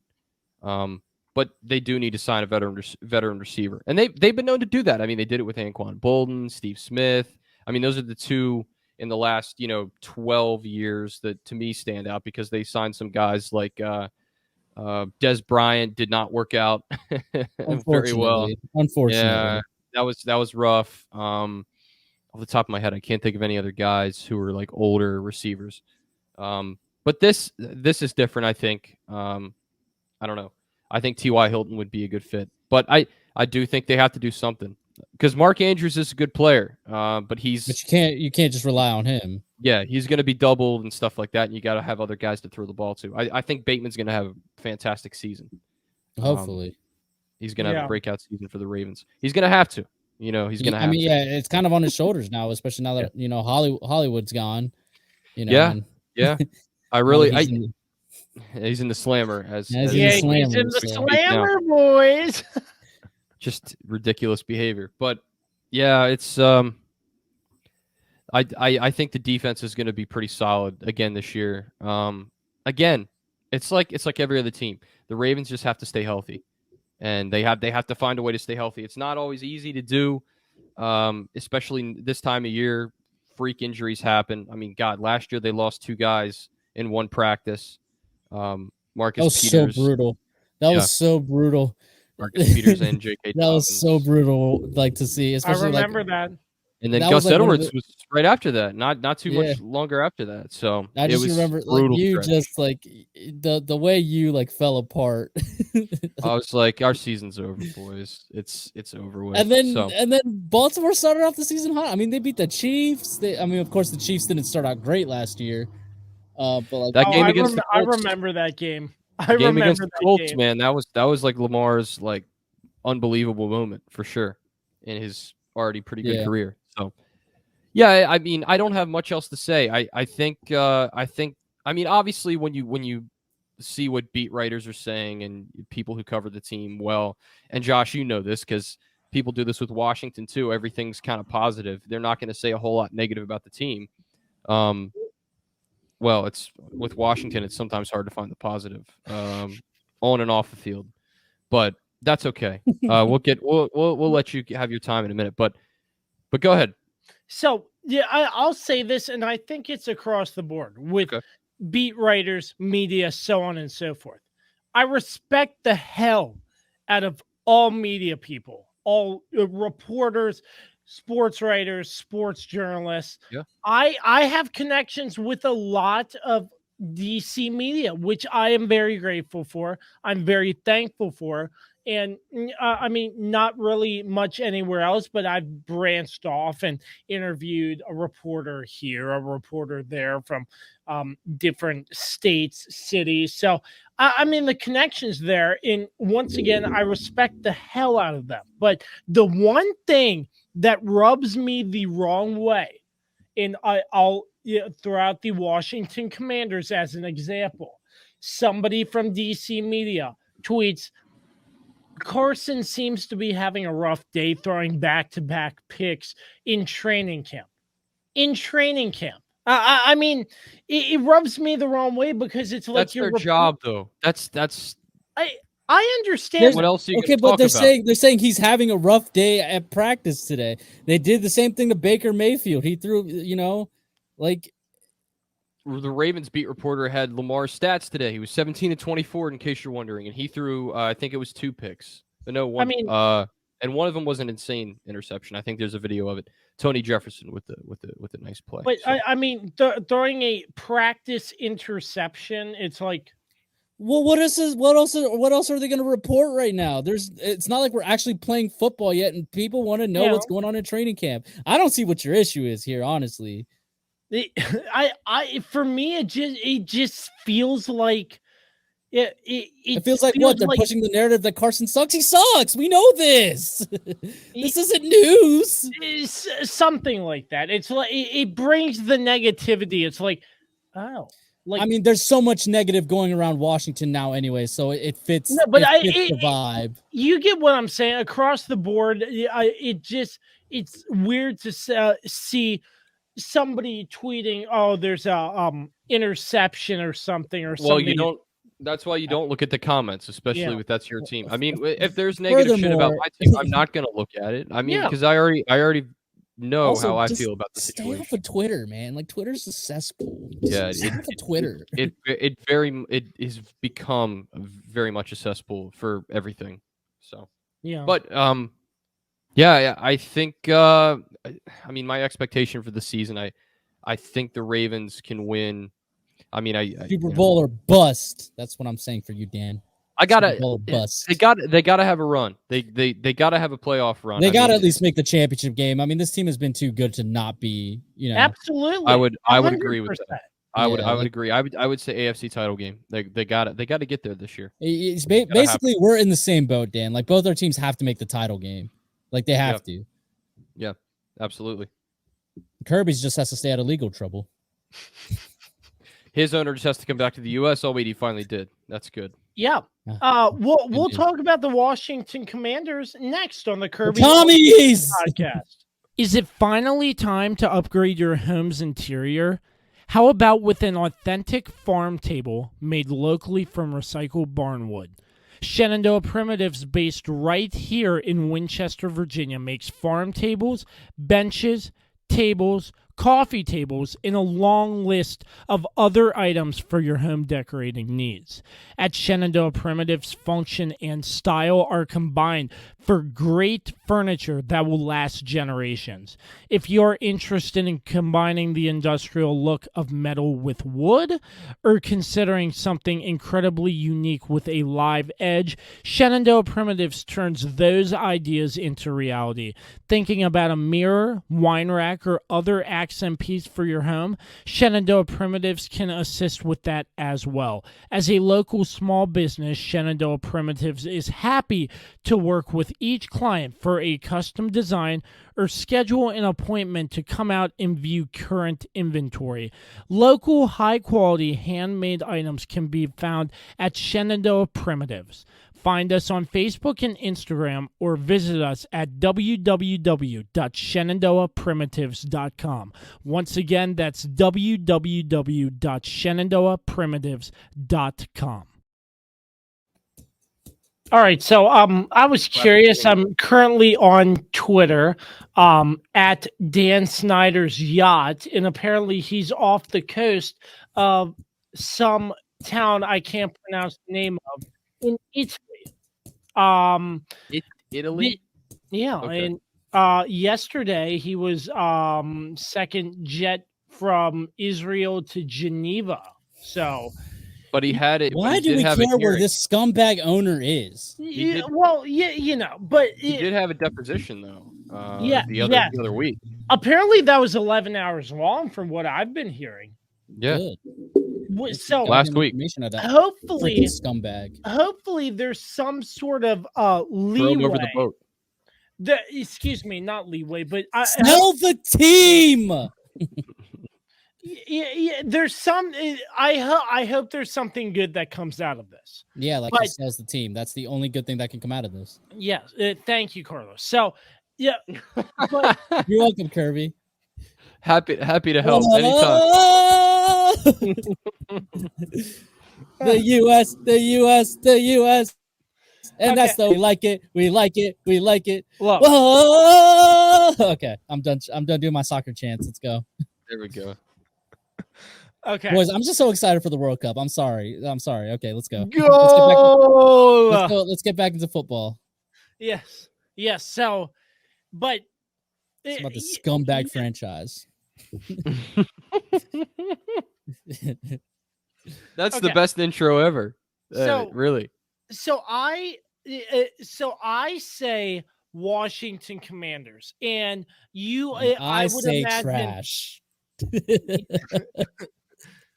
But they do need to sign a veteran receiver, and they've been known to do that. I mean, they did it with Anquan Bolden, Steve Smith. I mean, those are the two in the last 12 years that to me stand out, because they signed some guys like Des Bryant did not work out very well. Unfortunately, yeah, that was rough. Off the top of my head, I can't think of any other guys who are like older receivers. But this is different. I think. I don't know. I think T.Y. Hilton would be a good fit, but I do think they have to do something, because Mark Andrews is a good player, but you can't just rely on him. Yeah, he's going to be doubled and stuff like that, and you got to have other guys to throw the ball to. I think Bateman's going to have a fantastic season. Hopefully, he's going to have a breakout season for the Ravens. He's going to have to. He's going to have. It's kind of on his shoulders now, especially now that Hollywood's gone. Yeah. I really. He's in the slammer he's in the slammer, boys. Just ridiculous behavior, but yeah, it's I think the defense is going to be pretty solid again this year. Again, it's like every other team. The Ravens just have to stay healthy, and they have to find a way to stay healthy. It's not always easy to do, especially this time of year. Freak injuries happen. I mean, God, last year they lost 2 guys in one practice. Marcus Peters. So brutal. That was so brutal. Marcus Peters and J.K. That was so brutal, to see. Especially I remember that. And then Gus Edwards was right after that, not too much longer after that. So I just remember the way you fell apart. I was like, our season's over, boys. It's over with. And then Baltimore started off the season hot. I mean, they beat the Chiefs. Of course, the Chiefs didn't start out great last year. But that game against the Colts, I remember that game. I remember against the Colts, game. Man. That was like Lamar's unbelievable moment for sure in his already pretty good career. So yeah, I mean, I don't have much else to say. I think obviously when you see what beat writers are saying and people who cover the team well, and Josh, this because people do this with Washington too. Everything's kind of positive. They're not going to say a whole lot negative about the team. Well, it's with Washington. It's sometimes hard to find the positive on and off the field, but that's okay. We'll let you have your time in a minute, but go ahead. So Yeah, I'll say this, and I think it's across the board with Okay. beat writers, media, so on and so forth. I respect the hell out of all media people, all reporters, sports writers, sports journalists. Yeah. I have connections with a lot of DC media, which I am very grateful for. I'm very thankful for. And I mean, not really much anywhere else, but I've branched off and interviewed a reporter here, a reporter there from different states, cities. So, I mean, the connections there. And once again, I respect the hell out of them. But the one thing that rubs me the wrong way, and I'll throw out the Washington Commanders as an example. Somebody from DC media tweets, Carson seems to be having a rough day throwing back-to-back picks in training camp. In training camp. I mean, it rubs me the wrong way because it's like That's their job, though. That's I understand. what else are you Okay, gonna but talk they're about? saying he's having a rough day at practice today. They did the same thing to Baker Mayfield. He threw, like The Ravens beat reporter had Lamar's stats today. He was 17-24, in case you're wondering, and he threw I think it was 2 picks. But no, one mean, and one of them was an insane interception. I think there's a video of it. Tony Jefferson with the nice play. but So, I mean, throwing a practice interception, it's like, well, what else are they going to report right now? It's not like we're actually playing football yet, and people want to know Yeah. what's going on in training camp. I don't see what your issue is here, honestly. for me, it just feels like It feels like what? They're pushing the narrative that Carson sucks. He sucks. We know this. This isn't news. It's something like that. It's like it brings the negativity. It's like, oh, like I mean, there's so much negative going around Washington now, anyway. So it fits. no, but it fits the vibe. You get what I'm saying across the board. It's weird to see somebody tweeting, "Oh, there's a interception or something," or something. well, you don't. That's why you don't look at the comments, especially Yeah. if that's your team. I mean, if there's negative shit about my team, I'm not gonna look at it. I mean, Yeah. because I already know Also, how I just feel about the stay situation. off of Twitter, man. Like Twitter's a cesspool. Yeah, Stay off of Twitter. It has become very much a cesspool for everything. So, Yeah. but yeah, I think I mean, my expectation for the season, I think the Ravens can win. I mean, Super Bowl or bust. That's what I'm saying for you, Dan. I Super Bowl or bust. they gotta have a run. They gotta have a playoff run. They gotta at least make the championship game. I mean, this team has been too good to not be. Absolutely. I would agree with 100%. that. I would agree. I would say AFC title game. They got to get there this year. It's basically we're in the same boat, Dan. Like both our teams have to make the title game. Like they have to. Yeah, absolutely. Kirby's just has to stay out of legal trouble. His owner just has to come back to the U.S. Oh wait, he finally did. That's good. Yeah. We'll talk about the Washington Commanders next on the Kirby Commies podcast. Is it finally time to upgrade your home's interior? How about with an authentic farm table made locally from recycled barnwood? Shenandoah Primitives, based right here in Winchester, Virginia, makes farm tables, benches, tables, coffee tables, and a long list of other items for your home decorating needs. At Shenandoah Primitives, function and style are combined for great furniture that will last generations. If you're interested in combining the industrial look of metal with wood, or considering something incredibly unique with a live edge, Shenandoah Primitives turns those ideas into reality. Thinking about a mirror, wine rack, or other accent piece for your home, Shenandoah Primitives can assist with that as well. As a local small business, Shenandoah Primitives is happy to work with each client for a custom design or schedule an appointment to come out and view current inventory. Local, high-quality, handmade items can be found at Shenandoah Primitives. Find us on Facebook and Instagram or visit us at www.shenandoahprimitives.com. Once again, that's www.shenandoahprimitives.com. All right, so I was curious. I'm currently on Twitter at Dan Snyder's yacht, and apparently he's off the coast of some town I can't pronounce the name of in Italy. Italy? Yeah, Okay. and yesterday he was second jet from Israel to Geneva. So But he had it. Why but he do did we have care a where hearing. this scumbag owner is? yeah, well, yeah, but He did have a deposition though. Yeah, the other week. apparently that was 11 hours long from what I've been hearing. Yeah, Good. So Last week. Information of that hopefully, freaking scumbag. hopefully there's some sort of throw him over the leeway. boat. Excuse me, not leeway, but Sell the team. yeah, there's some. I hope there's something good that comes out of this. Yeah, like he sells the team. That's the only good thing that can come out of this. Yes, thank you, Carlos. So yeah, but You're welcome, Kirby. Happy to help anytime. The U.S. And Okay. that's the we like it. look, Whoa! Okay, I'm done doing my soccer chants. Let's go. There we go. okay, Boys, I'm just so excited for the World Cup. I'm sorry. Okay, let's go. go. Let's get back into football. Yes. So, but It's about the scumbag franchise. That's the best intro ever. So- Really. So I say Washington Commanders, and you. I would say imagine, trash.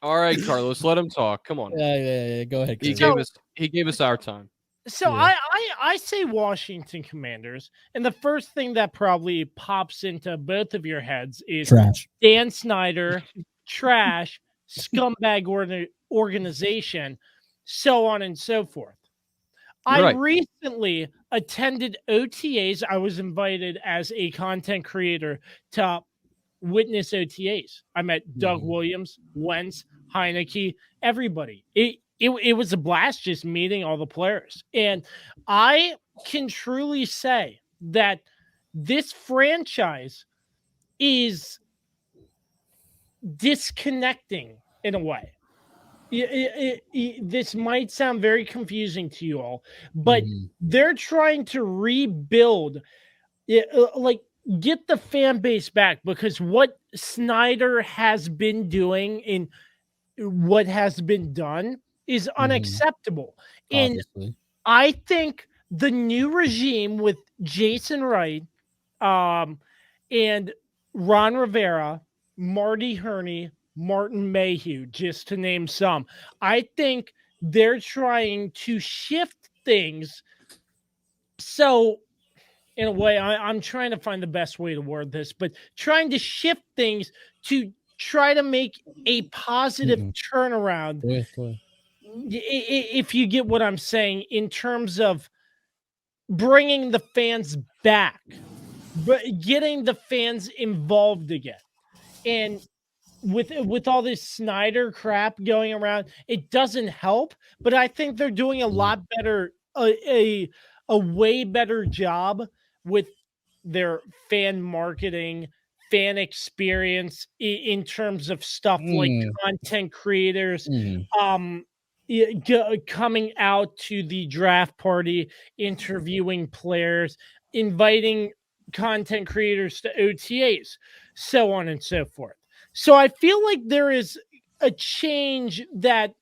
All right, Carlos, let him talk. Come on. Yeah. Go ahead. He Kirby. gave us our time. So Yeah. I say Washington Commanders, and the first thing that probably pops into both of your heads is Trash. Dan Snyder, trash, scumbag organization, so on and so forth. I Right. recently attended OTAs. I was invited as a content creator to witness OTAs. I met Doug Williams, Wentz, Heineke, everybody. It was a blast just meeting all the players. And I can truly say that this franchise is disconnecting in a way. This might sound very confusing to you all, but they're trying to rebuild like get the fan base back, because what Snyder has been doing and what has been done is unacceptable. And Obviously. I think the new regime with Jason Wright and Ron Rivera, Marty Herney, Martin Mayhew, just to name some, I think they're trying to shift things. So in a way, I'm trying to find the best way to word this, but trying to shift things to try to make a positive turnaround. If you get what I'm saying, in terms of bringing the fans back, but getting the fans involved again. And with all this Snyder crap going around, it doesn't help, but I think they're doing a lot better, a way better job with their fan marketing, fan experience in terms of stuff like content creators, coming out to the draft party, interviewing players, inviting content creators to OTAs, so on and so forth. So I feel like there is a change that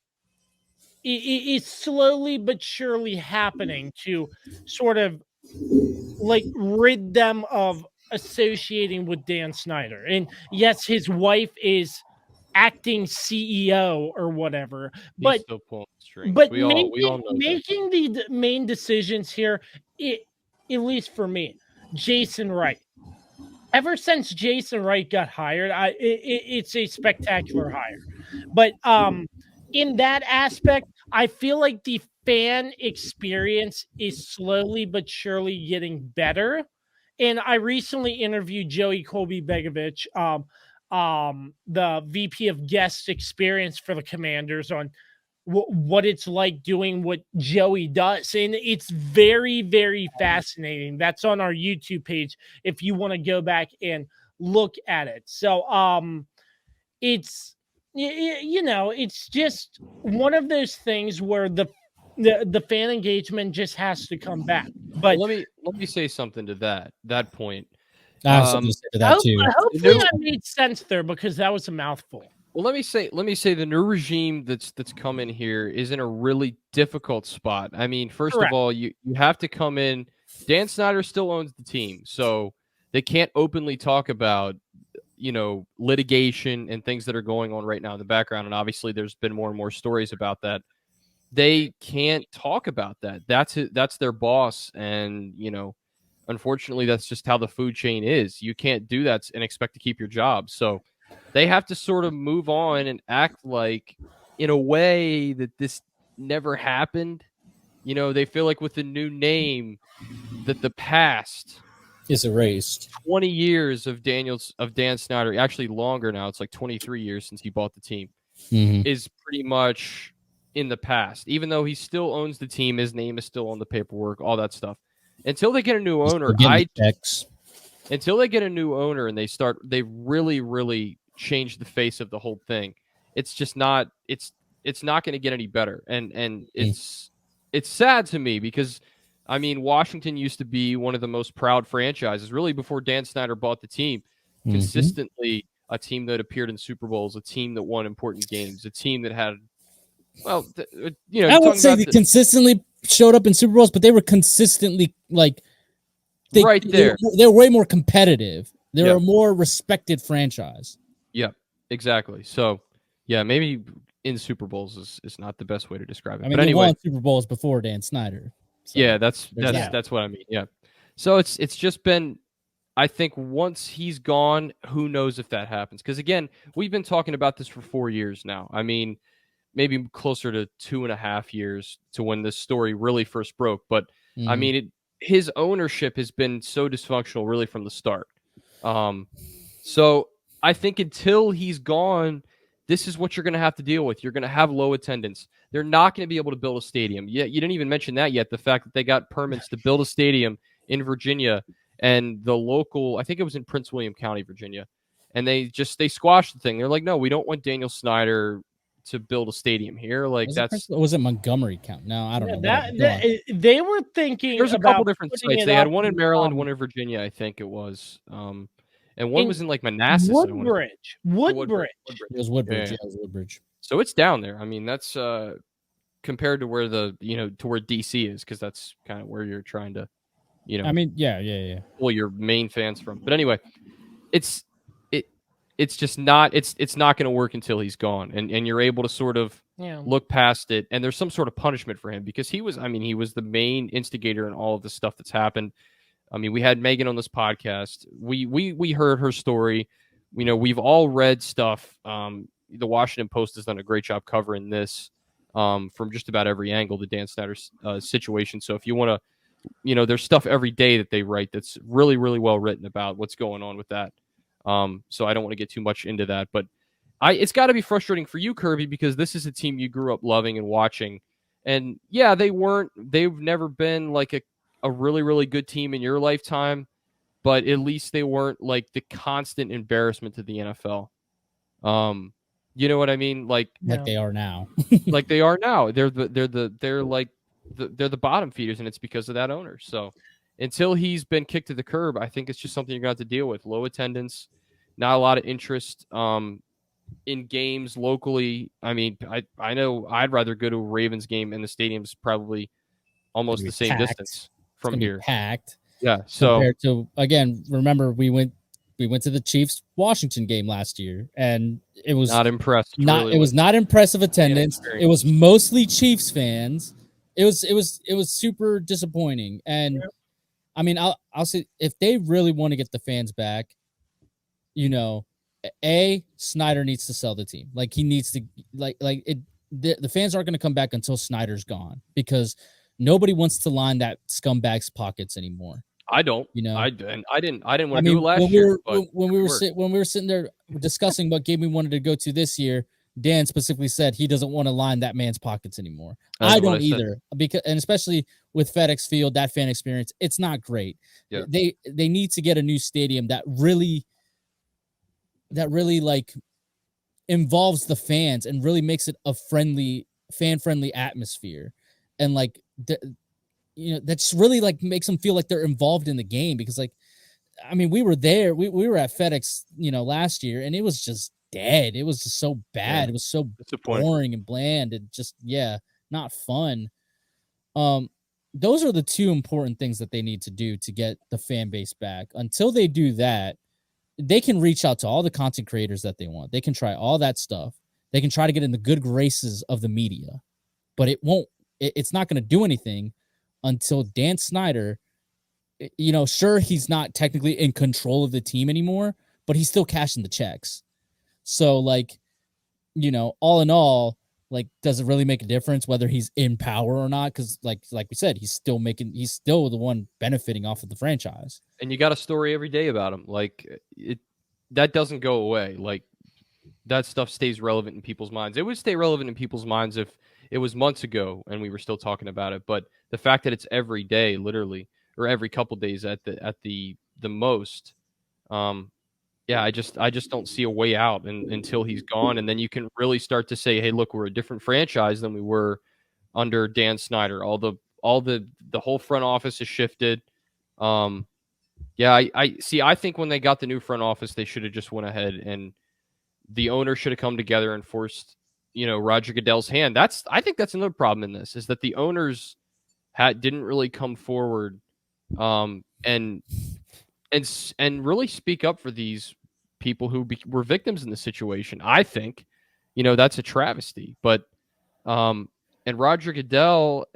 is slowly but surely happening to sort of like rid them of associating with Dan Snyder. And yes, his wife is acting CEO or whatever, but He's still pulling the strings. but we all know that. making the main decisions here, at least for me, Jason Wright. Ever since Jason Wright got hired, it's a spectacular hire. But in that aspect, I feel like the fan experience is slowly but surely getting better. And I recently interviewed Joey Colby Begovich, the VP of guest experience for the Commanders, on what it's like doing what Joey does. And it's very, very fascinating. That's on our YouTube page if you want to go back and look at it. So it's it's just one of those things where the fan engagement just has to come back. But let me say something to that point. I have something to say to that too. Hopefully I made sense there, because that was a mouthful. Well, let me say the new regime that's come in here is in a really difficult spot. I mean, first Correct. of all, you have to come in. Dan Snyder still owns the team, so they can't openly talk about litigation and things that are going on right now in the background. And obviously, there's been more and more stories about that. They can't talk about that. That's their boss, and unfortunately, that's just how the food chain is. You can't do that and expect to keep your job. So they have to sort of move on and act like, in a way, that this never happened. They feel like with the new name that the past is erased. 20 years of Dan Snyder, actually longer now, it's like 23 years since he bought the team, is pretty much in the past. Even though he still owns the team, his name is still on the paperwork, all that stuff. Until they get a new owner, until they get a new owner and they really, really change the face of the whole thing, it's just not, it's not going to get any better. And it's sad to me, because I mean, Washington used to be one of the most proud franchises, really, before Dan Snyder bought the team. Consistently a team that appeared in Super Bowls, a team that won important games, a team that had, I would say they consistently showed up in Super Bowls, but they were consistently right there. They're way more competitive. They're a more respected franchise. Yeah, exactly. So, yeah, maybe in Super Bowls is not the best way to describe it. I mean, but anyway, won Super Bowls before Dan Snyder. So yeah, that's what I mean. Yeah. So it's just been, I think once he's gone, who knows if that happens? Because again, we've been talking about this for 4 years now. I mean, maybe closer to 2.5 years to when this story really first broke. But I mean, his ownership has been so dysfunctional really from the start. So I think until he's gone, this is what you're going to have to deal with. You're going to have low attendance. They're not going to be able to build a stadium. Yeah, you didn't even mention that yet. The fact that they got permits to build a stadium in Virginia, and the local, I think it was in Prince William County, Virginia, and they squashed the thing. They're like, no, we don't want Daniel Snyder to build a stadium here. Like was it Montgomery County? No, I don't know. They were thinking. There's a couple different sites. They had one in Maryland, one in Virginia, I think it was. And one was in like Manassas. Woodbridge. It was Woodbridge. Yeah, it was Woodbridge. So it's down there. I mean, that's compared to where to where DC is, because that's kind of where you're trying to, I mean, yeah. Pull your main fans from. But anyway, it's just not. It's not going to work until he's gone, and you're able to sort of look past it. And there's some sort of punishment for him, because he was the main instigator in all of the stuff that's happened. I mean, we had Megan on this podcast. We heard her story. We've all read stuff. The Washington Post has done a great job covering this from just about every angle, the Dan Snyder situation. So if you want to, there's stuff every day that they write that's really, really well written about what's going on with that. So I don't want to get too much into that, but it's got to be frustrating for you, Kirby, because this is a team you grew up loving and watching. And yeah, they've never been like a really, really good team in your lifetime, but at least they weren't like the constant embarrassment to the NFL. You know what I mean? Like they are now. Like they are now. They're the bottom feeders, and it's because of that owner. So until he's been kicked to the curb, I think it's just something you're going to have to deal with. Low attendance, not a lot of interest in games locally. I mean, I know I'd rather go to a Ravens game, and the stadium's probably almost the same distance from here. Packed. Yeah. So compared to, again, remember we went to the Chiefs Washington game last year, and it was not impressed. It was not impressive attendance. It was mostly Chiefs fans. It was super disappointing. And I mean, I'll say, if they really want to get the fans back, Snyder needs to sell the team. Like he needs to the fans aren't going to come back until Snyder's gone, because nobody wants to line that scumbag's pockets anymore. I don't. I didn't want to do it last year. When we were sitting there discussing what game we wanted to go to this year, Dan specifically said he doesn't want to line that man's pockets anymore. That's I what don't I said. either, because and especially with FedEx Field, that fan experience, it's not great. Yeah. They need to get a new stadium that really like involves the fans and really makes it a fan-friendly atmosphere, and like that's really like makes them feel like they're involved in the game, because like, I mean, we were there, we were at FedEx, last year, and it was just dead. It was just so bad. It was so boring and bland and just not fun. Those are the two important things that they need to do to get the fan base back. Until they do that, they can reach out to all the content creators that they want. They can try all that stuff. They can try to get in the good graces of the media, but it's not going to do anything until Dan Snyder, sure, he's not technically in control of the team anymore, but he's still cashing the checks. So like, all in all, like, does it really make a difference whether he's in power or not? Because like we said, he's still the one benefiting off of the franchise. And you got a story every day about him. Like, that doesn't go away. Like, that stuff stays relevant in people's minds. It would stay relevant in people's minds if it was months ago and we were still talking about it. But the fact that it's every day, literally, or every couple days at the most, I just don't see a way out until he's gone, and then you can really start to say, hey, look, we're a different franchise than we were under Dan Snyder. All the whole front office has shifted. I think when they got the new front office, they should have just went ahead and the owner should have come together and forced, Roger Goodell's hand. I think that's another problem in this, is that the owners didn't really come forward and really speak up for these people who were victims in the situation. I think, that's a travesty. But and Roger Goodell,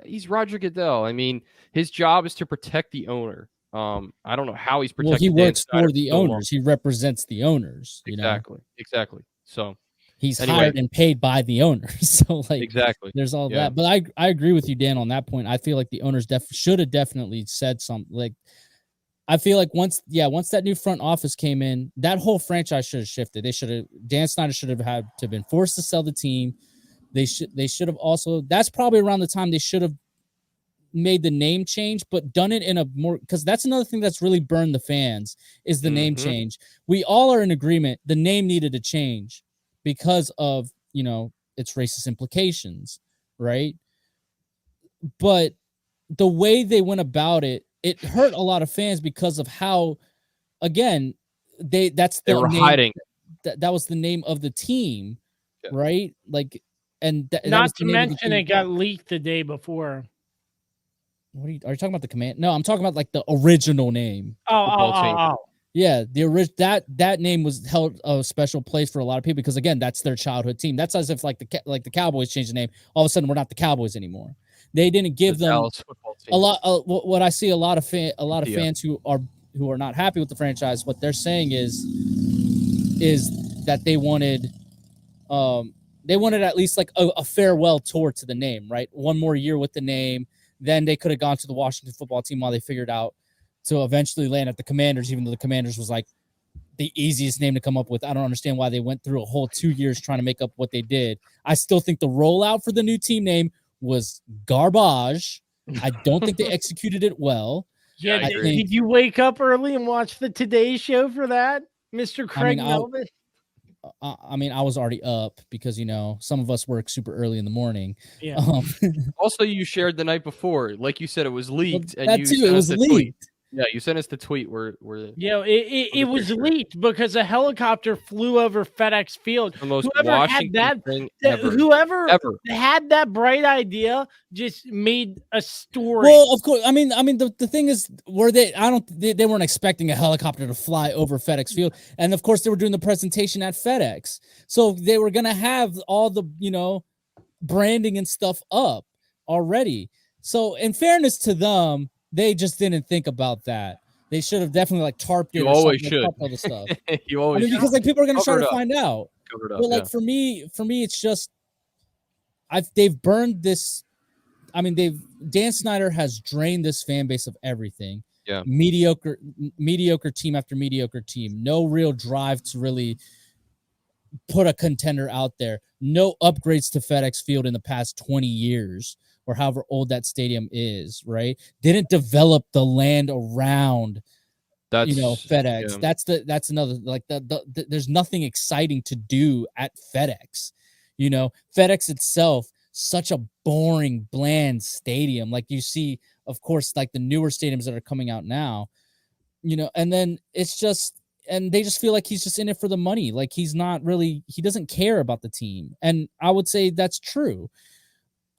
he's Roger Goodell. I mean, his job is to protect the owner. I don't know how he's protecting. Well, he works for the owners. He represents the owners. Exactly. So he's hired and paid by the owners. So like, exactly, there's all that. But I agree with you, Dan, on that point. I feel like the owners should have definitely said something. Like, I feel like once that new front office came in, that whole franchise should have shifted. Dan Snyder should have had to been forced to sell the team. They should have also, that's probably around the time they should have made the name change, but done it in a more, because that's another thing that's really burned the fans, is the name change. We all are in agreement the name needed to change because of, its racist implications, right? But the way they went about it, it hurt a lot of fans because of how, again, they were hiding. That was the name of the team, right? Like, and not to mention it got leaked the day before. Are you talking about the command? No, I'm talking about like the original name. Oh. Yeah, that name was held a special place for a lot of people because, again, that's their childhood team. That's as if like the Cowboys changed the name. All of a sudden, we're not the Cowboys anymore. They didn't give them a lot. What I see a lot of fans who are not happy with the franchise. What they're saying is that they wanted at least like a farewell tour to the name, right? One more year with the name. Then they could have gone to the Washington football team while they figured out to eventually land at the Commanders, even though the Commanders was like the easiest name to come up with. I don't understand why they went through a whole 2 years trying to make up what they did. I still think the rollout for the new team name was garbage. I don't think they executed it well. Yeah, did you wake up early and watch the Today Show for that, Mr. Craig Melvin? I was already up because, some of us work super early in the morning. Yeah. Also, you shared the night before. Like you said, it was leaked. Well, and it was leaked. Tweet. Yeah, you sent us the tweet where it was leaked because a helicopter flew over FedEx Field. The most Washington thing ever. Whoever had that bright idea just made a story. Well, of course. I mean, the thing is, they weren't expecting a helicopter to fly over FedEx Field, and of course they were doing the presentation at FedEx, so they were gonna have all the branding and stuff up already. So, in fairness to them, they just didn't think about that. They should have definitely like tarped it. You always should. All the stuff. You always should. Because like people are gonna try to find out. But like for me, it's just they've burned this. I mean, Dan Snyder has drained this fan base of everything. Yeah. Mediocre team after mediocre team. No real drive to really put a contender out there. No upgrades to FedEx Field in the past 20 years or however old that stadium is, right? Didn't develop the land around FedEx. Yeah. That's another, like, there's nothing exciting to do at FedEx. FedEx itself, such a boring, bland stadium. Like, you see, of course, like the newer stadiums that are coming out now, and then it's just, and they just feel like he's just in it for the money. Like, he doesn't care about the team. And I would say that's true.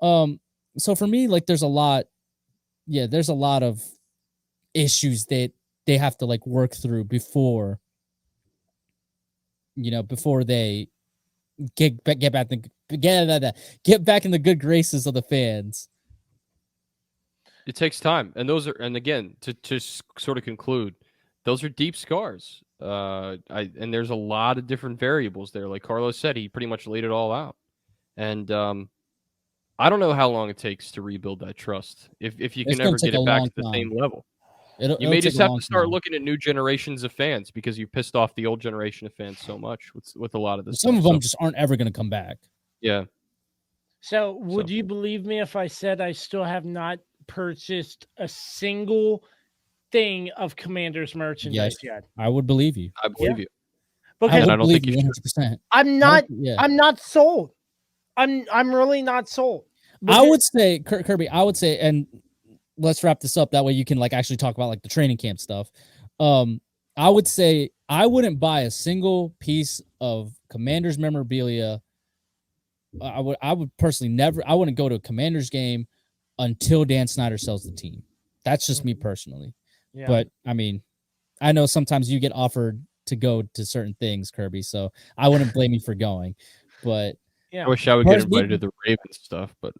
So for me, like, there's a lot of issues that they have to, like, work through before they get back in the good graces of the fans. It takes time, and again, to sort of conclude, those are deep scars. And there's a lot of different variables there. Like Carlos said, he pretty much laid it all out, and I don't know how long it takes to rebuild that trust. If you can ever get it back to the same level. You may just have to start looking at new generations of fans because you pissed off the old generation of fans so much with a lot of this. Some of them just aren't ever going to come back. Yeah. So would you believe me if I said I still have not purchased a single thing of Commanders merchandise yet? I would believe you. I believe you. Because I don't think you 100%. I'm not sold. I'm really not sold. I would say, Kirby, and let's wrap this up. That way you can, like, actually talk about, like, the training camp stuff. I would say I wouldn't buy a single piece of Commanders memorabilia. I would personally I wouldn't go to a Commanders game until Dan Snyder sells the team. That's just me personally. Yeah. But I mean, I know sometimes you get offered to go to certain things, Kirby, so I wouldn't blame you for going. But yeah, I wish I would get invited to the Ravens stuff, but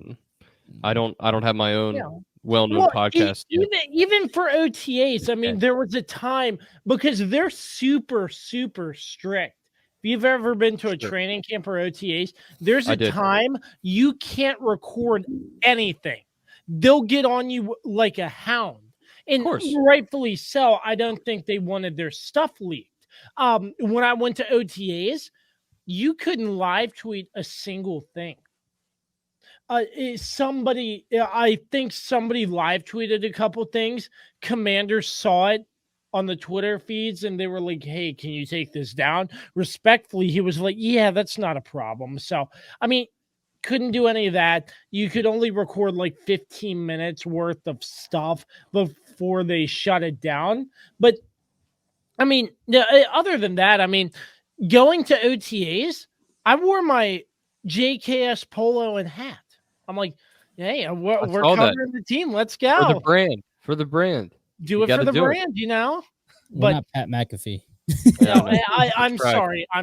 I don't have my own well-known podcast. Even for OTAs, I mean, there was a time, because they're super, super strict. If you've ever been to a training camp or OTAs, there's a time you can't record anything. They'll get on you like a hound. And rightfully so. I don't think they wanted their stuff leaked. When I went to OTAs, you couldn't live tweet a single thing. I think somebody live tweeted a couple things. Commanders saw it on the Twitter feeds and they were like, hey, can you take this down? Respectfully, he was like, yeah, that's not a problem. So, I mean, couldn't do any of that. You could only record like 15 minutes worth of stuff before they shut it down. But, I mean, other than that, I mean, going to OTAs, I wore my JKS polo and hat. I'm like, hey, we're covering the team. Let's go. For the brand. Do it for the brand, you know? We're not Pat McAfee. No, I'm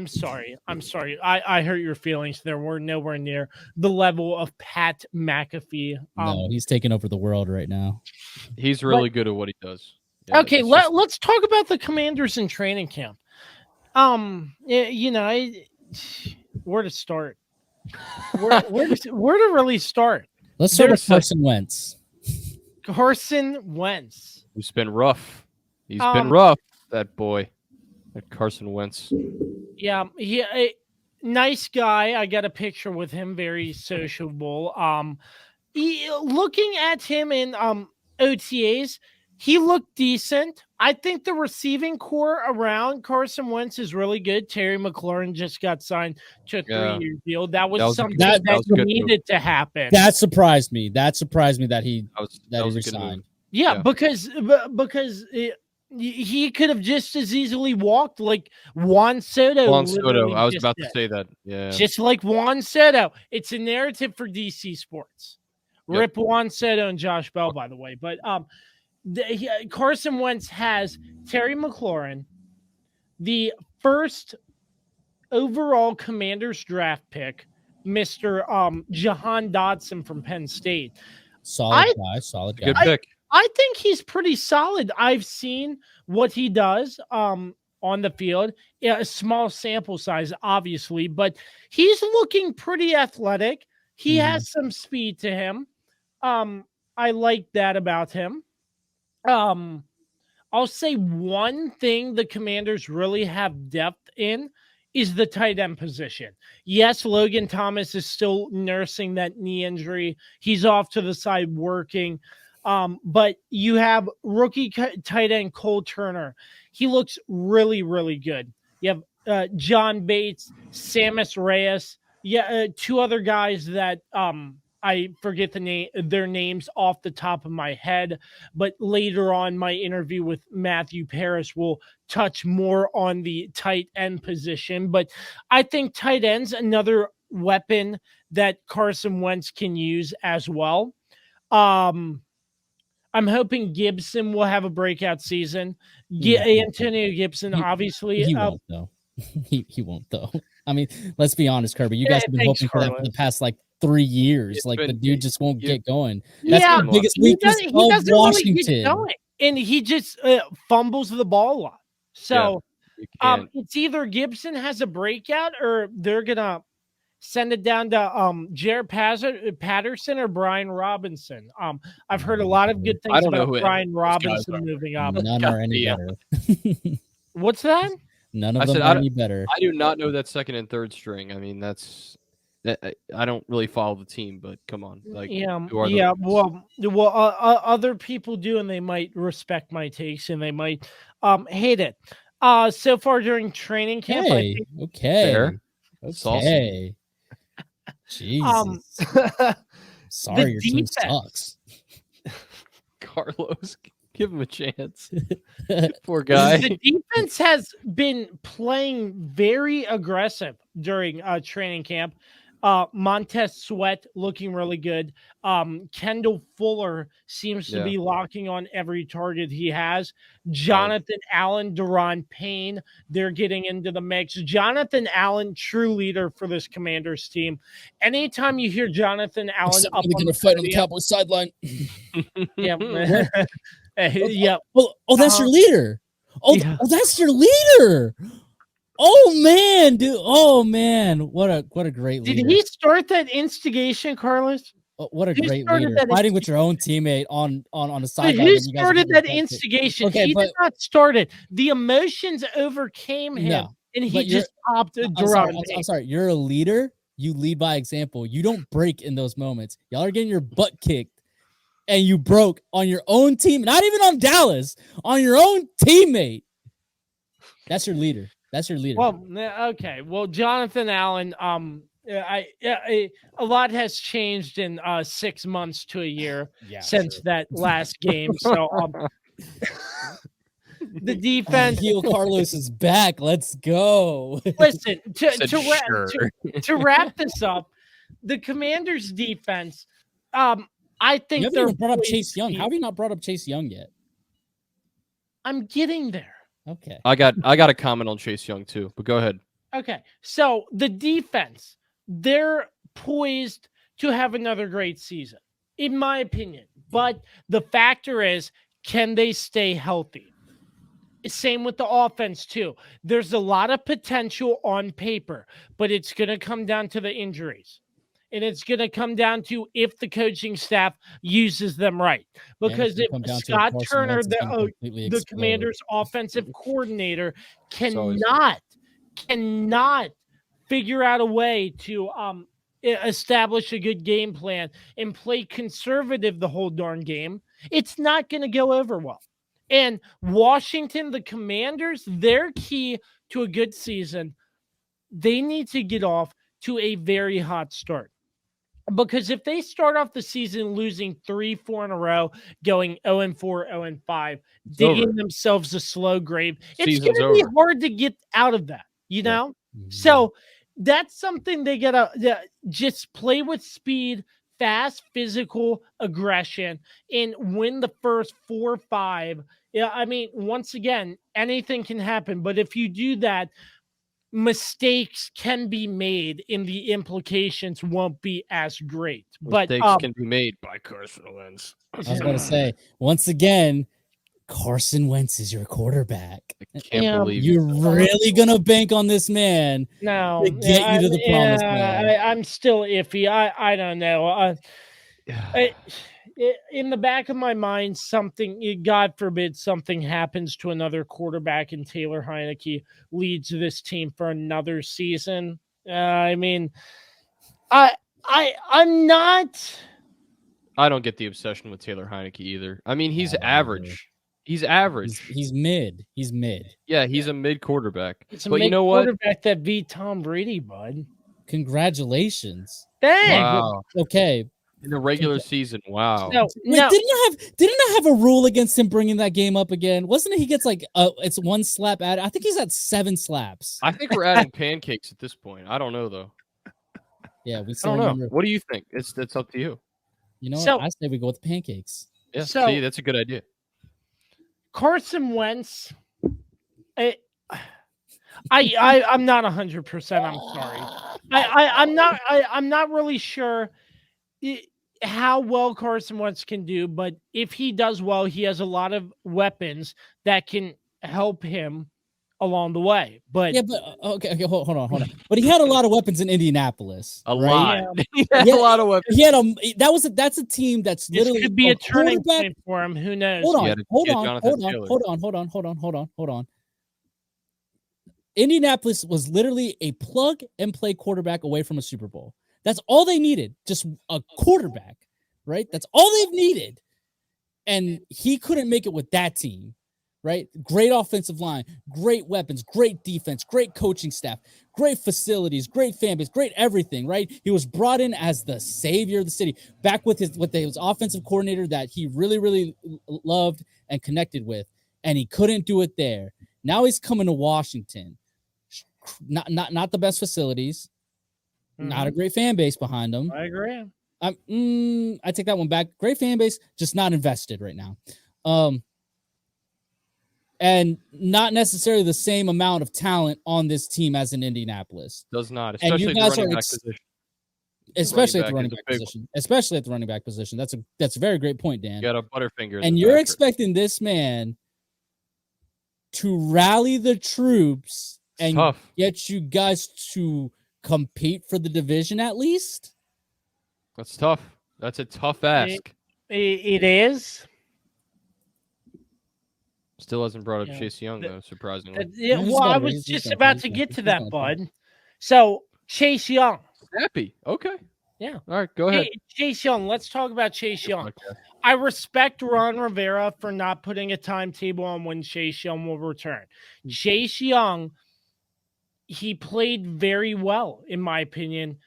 sorry. I hurt your feelings there. We're nowhere near the level of Pat McAfee. No, he's taking over the world right now. He's really good at what he does. Yeah, okay, let's talk about the Commanders in training camp. You know, where to start? Where to really start? Let's start with Carson Wentz. Carson Wentz. He's been rough. He's been rough, that boy. That Carson Wentz. Yeah, nice guy. I got a picture with him, very sociable. Looking at him in OTAs, he looked decent. I think the receiving core around Carson Wentz is really good. Terry McLaurin just got signed to a 3-year deal. That was something that needed to happen. That surprised me. That he resigned. Yeah, because he could have just as easily walked like Juan Soto. I was about to say that. Yeah, just like Juan Soto. It's a narrative for DC Sports. Rip Juan Soto and Josh Bell, by the way. But Carson Wentz has Terry McLaurin, the first overall Commanders draft pick, Mr. Jahan Dotson from Penn State. Solid guy. Good pick. I think he's pretty solid. I've seen what he does on the field. Yeah, a small sample size, obviously, but he's looking pretty athletic. He has some speed to him. I like that about him. I'll say one thing the Commanders really have depth in is the tight end position. Yes, Logan Thomas is still nursing that knee injury. He's off to the side working. But you have rookie tight end Cole Turner. He looks really, really good. You have John Bates, Samus Reyes. Yeah, two other guys that I forget their names off the top of my head. But later on, my interview with Matthew Parrish will touch more on the tight end position. But I think tight end's another weapon that Carson Wentz can use as well. I'm hoping Gibson will have a breakout season. Antonio Gibson, obviously. He won't, though. he won't, though. I mean, let's be honest, Kirby. You guys have been hoping for that for the past, 3 years. The dude just won't get going. That's the biggest weakness of Washington. Really get going, and he just fumbles the ball a lot. So it's either Gibson has a breakout or they're going to send it down to Jared Patterson or Brian Robinson. I've heard a lot of good things about Brian Robinson moving up. None are any better. What's that? None of them are any better. I do not know that second and third string. I mean, I don't really follow the team, but come on. Other people do, and they might respect my takes, and they might hate it. So far during training camp, okay. Jesus. Sorry, your team sucks. Carlos, give him a chance. Poor guy. The defense has been playing very aggressive during training camp. Montez Sweat looking really good. Kendall Fuller seems to be locking on every target he has. Jonathan Allen, Daron Payne, they're getting into the mix. Jonathan Allen, true leader for this Commanders team. Anytime you hear Jonathan Allen up on the fight on the Cowboys sideline. That's your leader. That's your leader. Oh man, dude! Oh man, what a great leader! Did he start that instigation, Carlos? What a great leader! Fighting with your own teammate on the sideline. Who started that instigation? He did not start it. The emotions overcame him, and he just popped a Daron. I'm sorry. You're a leader. You lead by example. You don't break in those moments. Y'all are getting your butt kicked, and you broke on your own team. Not even on Dallas, on your own teammate. That's your leader. That's your leader. Well, okay. Well, Jonathan Allen, a lot has changed in 6 months to a year since that last game. So the defense. Heel Carlos is back. Let's go. Listen, to wrap this up, the Commanders' defense. I think you haven't even brought up Chase Young. How have you not brought up Chase Young yet? I'm getting there. Okay. I got a comment on Chase Young too, but go ahead. Okay. So the defense, they're poised to have another great season, in my opinion. But the factor is, can they stay healthy? Same with the offense too. There's a lot of potential on paper, but it's going to come down to the injuries. And it's going to come down to if the coaching staff uses them right. Because if Scott Turner, the Commanders' offensive coordinator, cannot figure out a way to establish a good game plan and play conservative the whole darn game, it's not going to go over well. And Washington, the Commanders, their key to a good season, they need to get off to a very hot start. Because if they start off the season losing 3-4 in a row, going 0-4, 0-5, digging themselves a slow grave, it's going to be hard to get out of that, you know? Mm-hmm. So that's something they got to just play with speed, fast, physical aggression, and win the first 4 or 5. Yeah, I mean, once again, anything can happen. But if you do that, mistakes can be made and the implications won't be as great. Mistakes can be made by Carson Wentz. I was going to say, once again, Carson Wentz is your quarterback. I can't believe you're really going to bank on this man to get you to the promised land. I'm still iffy. I don't know. In the back of my mind, God forbid, something happens to another quarterback and Taylor Heineke leads this team for another season. I mean, I'm not. I don't get the obsession with Taylor Heineke either. I mean, he's average. He's average. He's mid. He's mid. Yeah, he's a mid quarterback. It's a but you know what? quarterback that beat Tom Brady, bud. Congratulations. Thanks. Wow. Okay. In the regular season, wow. No, Wait, didn't I have a rule against him bringing that game up again? Wasn't it he gets like it's one slap at? I think he's at 7 slaps. I think we're adding pancakes at this point. I don't know though. Yeah, we I still don't know. remember. What do you think? It's up to you. You know So- what? I say we go with pancakes. Yeah, So- see, that's a good idea. Carson Wentz. I'm not 100%. I'm sorry. I'm not really sure how well Carson Wentz can do, but if he does well, he has a lot of weapons that can help him along the way. But Yeah, but okay, hold on. But he had a lot of weapons in Indianapolis. A right? lot. He had a lot of weapons. He had that's a team that's this literally could be a turning quarterback- point for him. Who knows? He had Jonathan Taylor. Hold on. Indianapolis was literally a plug and play quarterback away from a Super Bowl. That's all they needed, just a quarterback, right? That's all they've needed. And he couldn't make it with that team, right? Great offensive line, great weapons, great defense, great coaching staff, great facilities, great fan base, great everything, right? He was brought in as the savior of the city, back with his offensive coordinator that he really, really loved and connected with, and he couldn't do it there. Now he's coming to Washington. Not the best facilities, not a great fan base behind him. I agree. I take that one back. Great fan base, just not invested right now. And not necessarily the same amount of talent on this team as in Indianapolis. Does not, And especially you at the guys running are back position. Especially at the running running back back is a big position. Especially at the running back position. That's a very great point, Dan. You got a Butterfinger. in And the you're back. expecting this man to rally the troops It's and tough. get you guys to compete for the division at least? That's tough. That's a tough ask. It is. Still hasn't brought up Yeah. Chase Young, though, surprisingly. he's Well, I better. was He's just better. about He's to better. get to He's that, better. bud. So, Chase Young. Happy. Okay. Yeah. All right, go ahead. Chase Young. Let's talk about Chase Young. Okay. I respect Ron Rivera for not putting a timetable on when Chase Young will return. Chase Young, he played very well, in my opinion,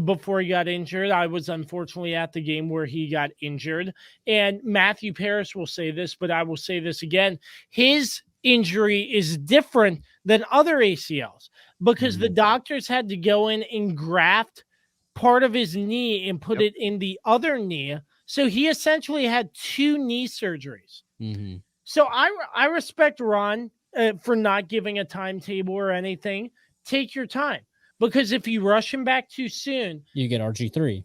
before he got injured. I was unfortunately at the game where he got injured. And Matthew Parrish will say this, but I will say this again. His injury is different than other ACLs because the doctors had to go in and graft part of his knee and put it in the other knee. So he essentially had 2 knee surgeries. Mm-hmm. So I respect Ron for not giving a timetable or anything. Take your time, because if you rush him back too soon, You get RG3.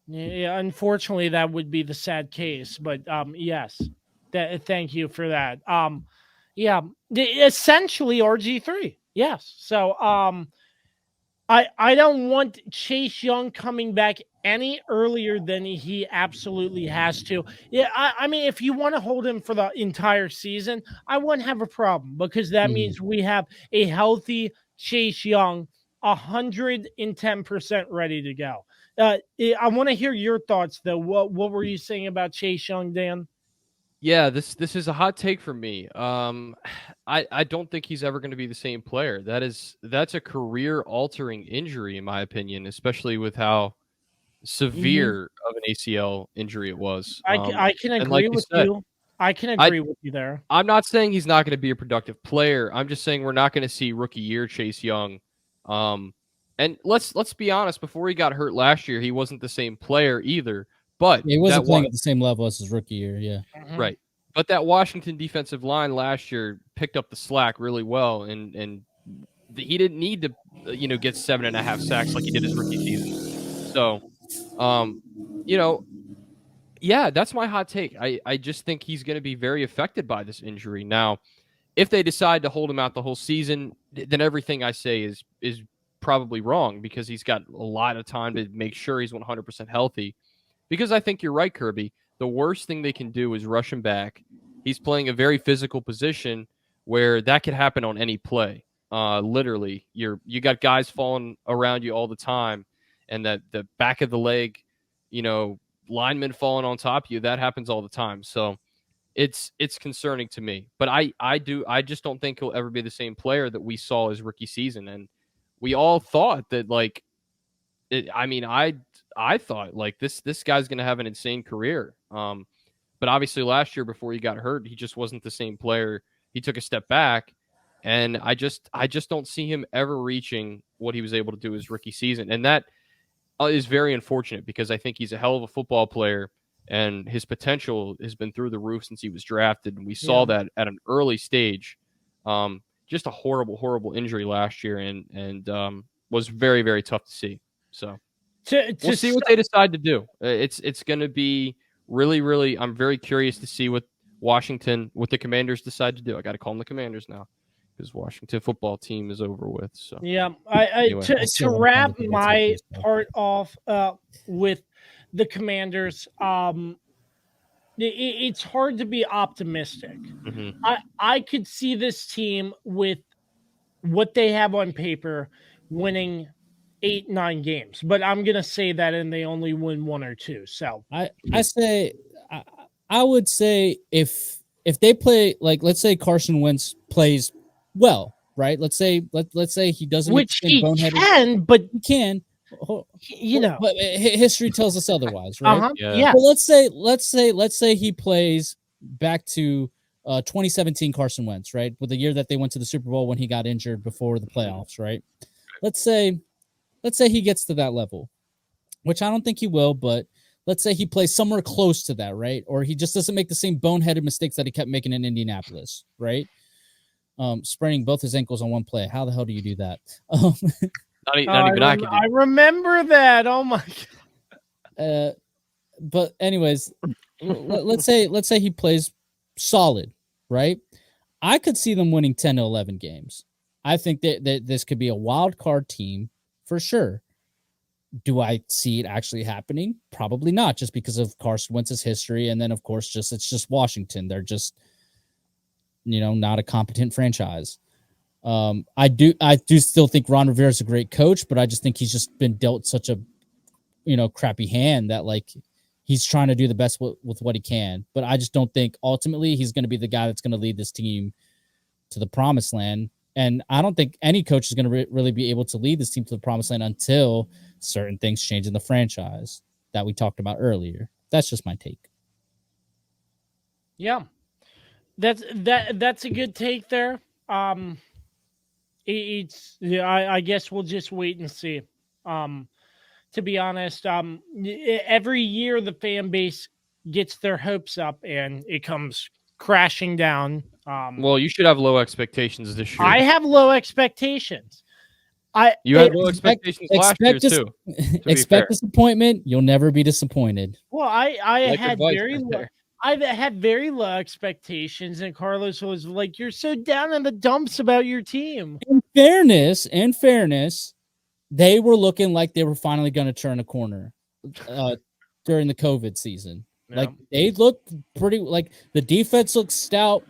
yeah, unfortunately that would be the sad case. But yes, thank you for that. Essentially RG3. Yes. So I don't want Chase Young coming back any earlier than he absolutely has to. Yeah, I mean, if you want to hold him for the entire season, I wouldn't have a problem, because that means we have a healthy Chase Young, 110% ready to go. I want to hear your thoughts, though. What were you saying about Chase Young, Dan? Yeah, this is a hot take for me. I don't think he's ever going to be the same player. That's a career-altering injury, in my opinion, especially with how severe of an ACL injury it was. I can and agree like you with said, you. I can agree with you there. I'm not saying he's not going to be a productive player. I'm just saying we're not going to see rookie year Chase Young. And let's be honest, before he got hurt last year, he wasn't the same player either. But He wasn't that playing at the same level as his rookie year, yeah. Right. But that Washington defensive line last year picked up the slack really well, and he didn't need to, get 7.5 sacks like he did his rookie season. So, yeah, that's my hot take. I just think he's going to be very affected by this injury. Now, if they decide to hold him out the whole season, then everything I say is probably wrong because he's got a lot of time to make sure he's 100% healthy. Because I think you're right, Kirby. The worst thing they can do is rush him back. He's playing a very physical position where that could happen on any play. Literally, you got guys falling around you all the time, and that the back of the leg, linemen falling on top of you, that happens all the time. So it's concerning to me. But I just don't think he'll ever be the same player that we saw his rookie season. And we all thought that I thought like this guy's going to have an insane career. But obviously last year before he got hurt, he just wasn't the same player. He took a step back, and I just don't see him ever reaching what he was able to do his rookie season. And that is very unfortunate because I think he's a hell of a football player, and his potential has been through the roof since he was drafted. And we saw that at an early stage. Just a horrible, horrible injury last year, and was very, very tough to see. So we'll see what they decide to do. It's going to be really, really. I'm very curious to see what the Commanders decide to do. I got to call them the Commanders now because Washington football team is over with. So yeah, anyway. to wrap my part off with the Commanders, it's hard to be optimistic. Mm-hmm. I could see this team with what they have on paper winning 8-9 games, but I'm gonna say that and they only win 1 or 2. So I would say if they play, like, let's say Carson Wentz plays well, right? Let's say he doesn't, which he can, but he can, but history tells us otherwise, right? Yeah. But let's say he plays back to 2017 Carson Wentz, right? With the year that they went to the Super Bowl when he got injured before the playoffs, right? Let's say he gets to that level, which I don't think he will, but let's say he plays somewhere close to that, right? Or he just doesn't make the same boneheaded mistakes that he kept making in Indianapolis, right? Spraining both his ankles on one play. How the hell do you do that? Not even I can do. I remember that. Oh my God. But anyways, let's say he plays solid, right? I could see them winning 10 to 11 games. I think that this could be a wild card team for sure. Do I see it actually happening? Probably not, just because of Carson Wentz's history, and then of course it's just Washington. They're just not a competent franchise. I do still think Ron Rivera is a great coach, but I just think he's just been dealt such a crappy hand that like he's trying to do the best with what he can. But I just don't think ultimately he's going to be the guy that's going to lead this team to the promised land. And I don't think any coach is going to really be able to lead this team to the promised land until certain things change in the franchise that we talked about earlier. That's just my take. Yeah, that's a good take there. I guess we'll just wait and see. To be honest, every year the fan base gets their hopes up and it comes crashing down. Well, you should have low expectations this year. I have low expectations. You had low expectations last year too. Expect disappointment. You'll never be disappointed. Well, I had very low expectations, and Carlos was like, "You're so down in the dumps about your team." In fairness, they were looking like they were finally going to turn a corner during the COVID season. Yeah. Like they looked pretty. Like the defense looked stout.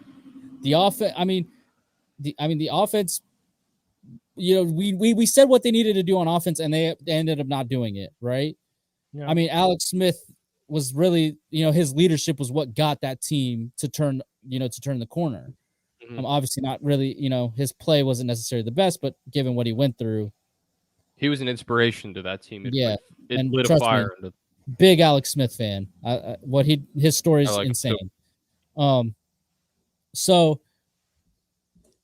The offense. The offense. We said what they needed to do on offense, and they ended up not doing it. Right. Yeah. Alex Smith was really, his leadership was what got that team to turn the corner. Mm-hmm. Obviously not really, his play wasn't necessarily the best, but given what he went through, he was an inspiration to that team. It lit a fire. Big Alex Smith fan. His story is insane. So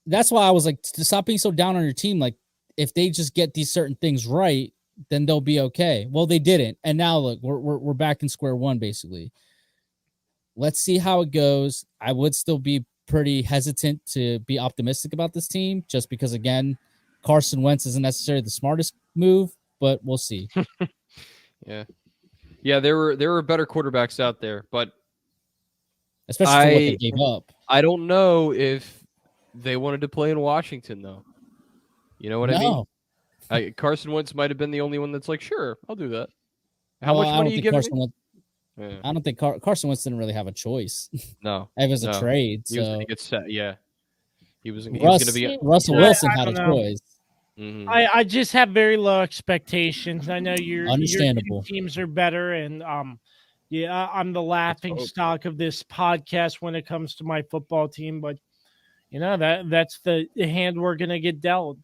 that's why I was like, to stop being so down on your team. Like, if they just get these certain things right, then they'll be okay. Well, they didn't, and now look, we're back in square one basically. Let's see how it goes. I would still be pretty hesitant to be optimistic about this team, just because again, Carson Wentz isn't necessarily the smartest move, but we'll see. Yeah, there were better quarterbacks out there, but especially for what they gave up. I don't know if they wanted to play in Washington though. You know what I mean? Carson Wentz might have been the only one that's like, sure, I'll do that. How Well, much money are you giving me? I don't think Carson Wentz didn't really have a choice. No, It was a no. trade. He was going So to get set. Yeah, he was going to Russ be. Russell Yeah. Wilson I had a don't know. choice. Mhm. I just have very low expectations. I know your two Understandable. teams are better, and yeah, I'm the laughing hope. stock of this podcast when it comes to my football team. But that's the hand we're gonna get dealt.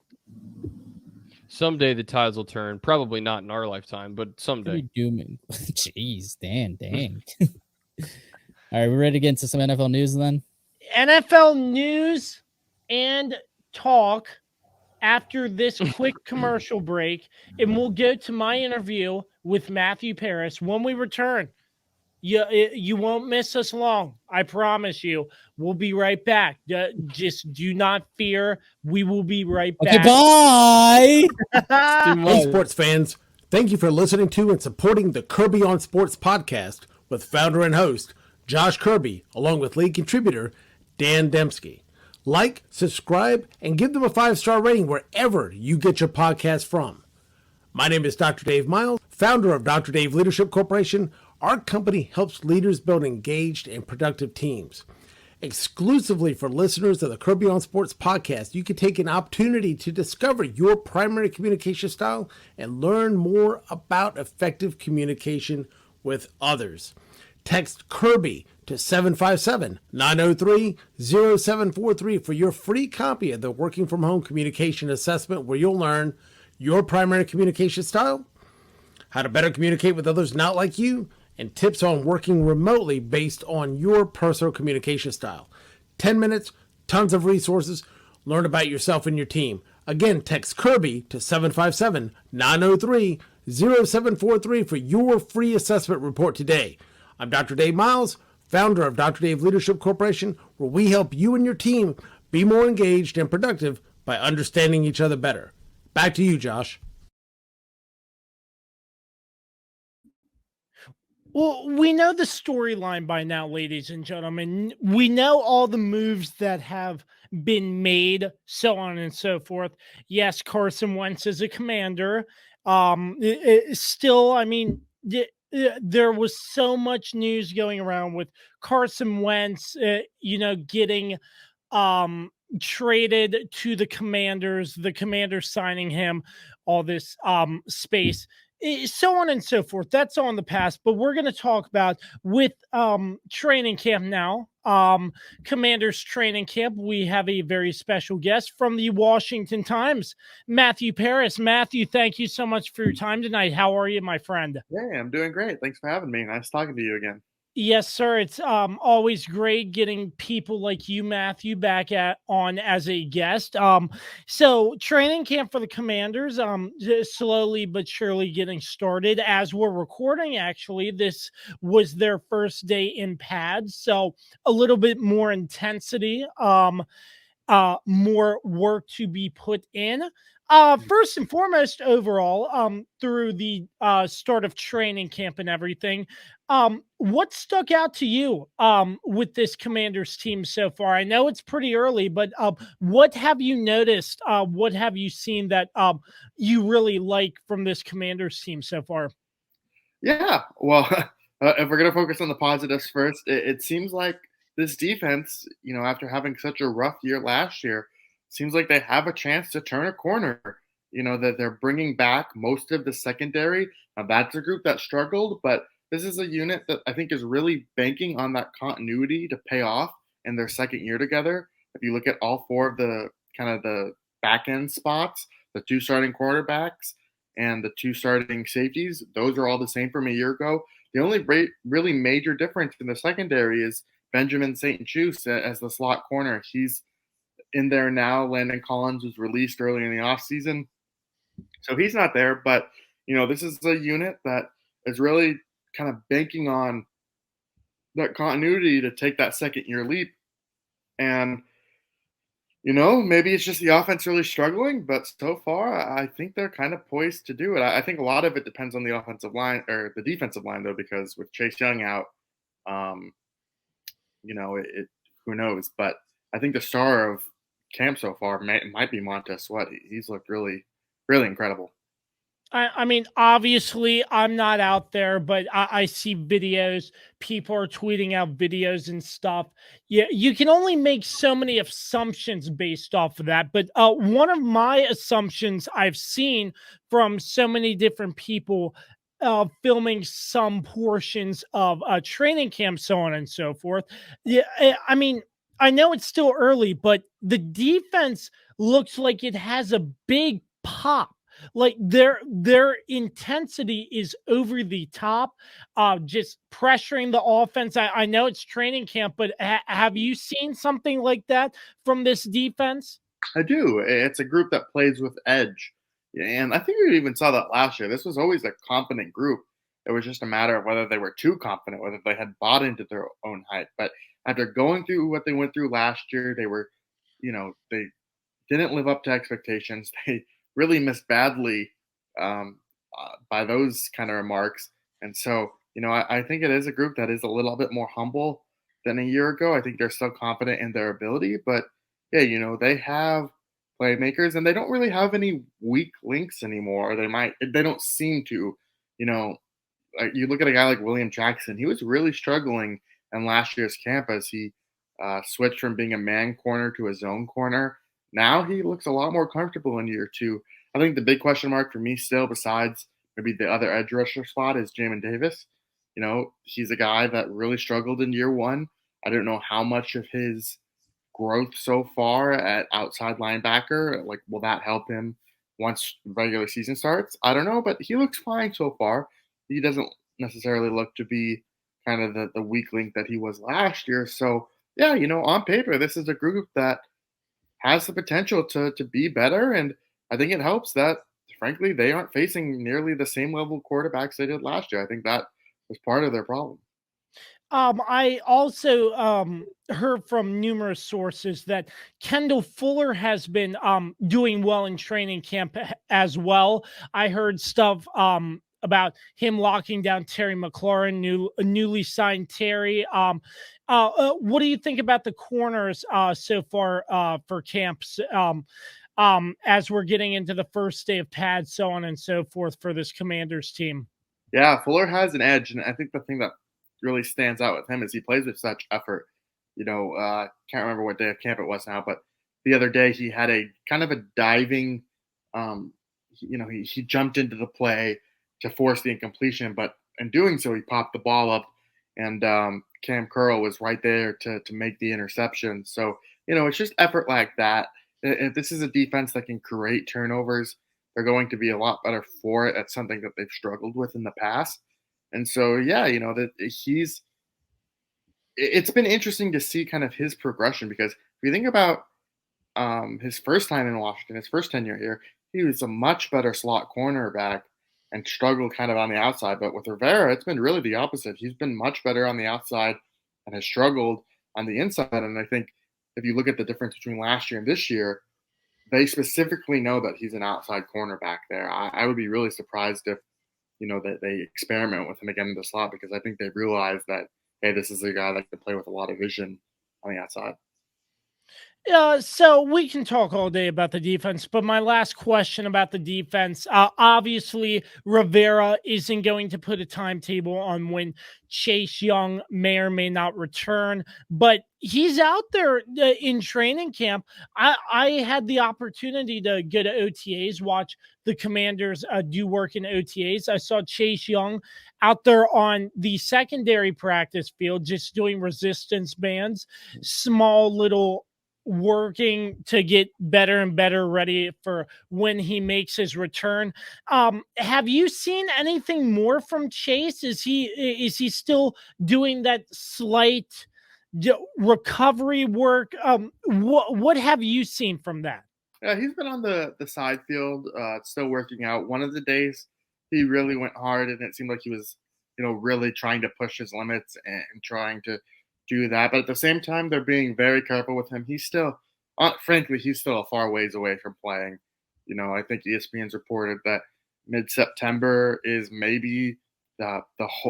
Someday the tides will turn. Probably not in our lifetime, but someday. Pretty dooming. Jeez, dang. All right, we ready to get into some NFL news then? NFL news and talk after this quick commercial break, and we'll go to my interview with Matthew Paris when we return. You won't miss us long. I promise you. We'll be right back. Just do not fear. We will be right Okay, back. bye. Hey, sports fans. Thank you for listening to and supporting the Kirby on Sports podcast with founder and host Josh Kirby, along with lead contributor Dan Dembski. Like, subscribe, and give them a 5-star rating wherever you get your podcast from. My name is Dr. Dave Miles, founder of Dr. Dave Leadership Corporation. Our company helps leaders build engaged and productive teams. Exclusively for listeners of the Kirby on Sports podcast, you can take an opportunity to discover your primary communication style and learn more about effective communication with others. Text Kirby to 757-903-0743 for your free copy of the Working From Home Communication Assessment, where you'll learn your primary communication style, how to better communicate with others not like you, and tips on working remotely based on your personal communication style. 10 minutes, tons of resources. Learn about yourself and your team. Again, text Kirby to 757-903-0743 for your free assessment report today. I'm Dr. Dave Miles, founder of Dr. Dave Leadership Corporation, where we help you and your team be more engaged and productive by understanding each other better. Back to you, Josh. Well, we know the storyline by now, ladies and gentlemen. We know all the moves that have been made, so on and so forth. Yes, Carson Wentz is a Commander. Still, I mean, there was so much news going around with Carson Wentz, getting traded to the Commanders signing him, all this space, so on and so forth. That's all in the past, but we're going to talk about with training camp now. Commanders training camp. We have a very special guest from the Washington Times, Matthew Paris. Matthew, thank you so much for your time tonight. How are you, my friend? Hey, I'm doing great. Thanks for having me. Nice talking to you again. Yes, sir. It's always great getting people like you, Matthew, back on as a guest. So training camp for the Commanders, just slowly but surely getting started as we're recording. Actually, this was their first day in pads, so a little bit more intensity, more work to be put in. First and foremost, overall, through the start of training camp and everything, what stuck out to you with this Commanders team so far? I know it's pretty early, but what have you noticed? What have you seen that you really like from this Commanders team so far? Yeah, well, if we're going to focus on the positives first, it seems like this defense, after having such a rough year last year, seems like they have a chance to turn a corner. That they're bringing back most of the secondary. Now, that's a group that struggled, but this is a unit that I think is really banking on that continuity to pay off in their second year together. If you look at all four of the kind of the back end spots, the two starting quarterbacks and the two starting safeties, those are all the same from a year ago. The only really major difference in the secondary is Benjamin St-Juste as the slot corner. He's in there now. Landon Collins was released early in the offseason, so he's not there. But, this is a unit that is really kind of banking on that continuity to take that second year leap. And, maybe it's just the offense really struggling, but so far I think they're kind of poised to do it. I think a lot of it depends on the offensive line or the defensive line, though, because with Chase Young out, who knows? But I think the star of camp so far might be Montez Sweat. He's looked really, really incredible. I mean, obviously, I'm not out there, but I see videos. People are tweeting out videos and stuff. Yeah, you can only make so many assumptions based off of that. But one of my assumptions I've seen from so many different people filming some portions of training camp, so on and so forth. Yeah, I mean, I know it's still early, but the defense looks like it has a big pop, like their intensity is over the top, just pressuring the offense. I know it's training camp, but have you seen something like that from this defense? I do. It's a group that plays with edge. Yeah, and I think we even saw that last year. This was always a confident group. It was just a matter of whether they were too confident, whether they had bought into their own hype. But after going through what they went through last year, they were, they didn't live up to expectations. They really missed badly by those kind of remarks. And so, I think it is a group that is a little bit more humble than a year ago. I think they're still confident in their ability, but yeah, they have playmakers and they don't really have any weak links anymore. They don't seem to, you know, like you look at a guy like William Jackson, he was really struggling in last year's camp as he switched from being a man corner to a zone corner. Now he looks a lot more comfortable in year two. I think the big question mark for me still, besides maybe the other edge rusher spot, is Jamin Davis. He's a guy that really struggled in year one. I don't know how much of his growth so far at outside linebacker, like, will that help him once regular season starts? I don't know, but he looks fine so far. He doesn't necessarily look to be kind of the weak link that he was last year. So, yeah, on paper, this is a group that has the potential to be better. And I think it helps that, frankly, they aren't facing nearly the same level quarterbacks they did last year. I think that was part of their problem. I also heard from numerous sources that Kendall Fuller has been doing well in training camp as well. I heard stuff about him locking down Terry McLaurin, newly signed Terry. What do you think about the corners so far for camps? As we're getting into the first day of pads, so on and so forth for this Commanders team. Yeah, Fuller has an edge, and I think the thing that really stands out with him is he plays with such effort. Can't remember what day of camp it was now, but the other day he had a kind of a diving, he jumped into the play to force the incompletion, but in doing so, he popped the ball up, and Cam Curl was right there to make the interception. So, it's just effort like that. If this is a defense that can create turnovers, they're going to be a lot better for it. That's something that they've struggled with in the past. And so, yeah, that it's been interesting to see kind of his progression, because if you think about his first time in Washington, his first tenure here, he was a much better slot cornerback and struggled kind of on the outside. But with Rivera, it's been really the opposite. He's been much better on the outside and has struggled on the inside. And I think if you look at the difference between last year and this year, they specifically know that he's an outside cornerback there. I would be really surprised if, that they experiment with him again in the slot, because I think they realize that, hey, this is a guy that can play with a lot of vision on the outside. So we can talk all day about the defense, but my last question about the defense, obviously Rivera isn't going to put a timetable on when Chase Young may or may not return, but he's out there in training camp. I had the opportunity to go to OTAs, watch the Commanders do work in OTAs. I saw Chase Young out there on the secondary practice field, just doing resistance bands, small little working to get better and better ready for when he makes his return. Have you seen anything more from Chase? Is he still doing that slight recovery work? What have you seen from that? Yeah, he's been on the side field, still working out. One of the days he really went hard, and it seemed like he was, really trying to push his limits and trying to do that. But at the same time, they're being very careful with him. He's still, frankly, he's still a far ways away from playing. I think ESPN's reported that mid-September is maybe the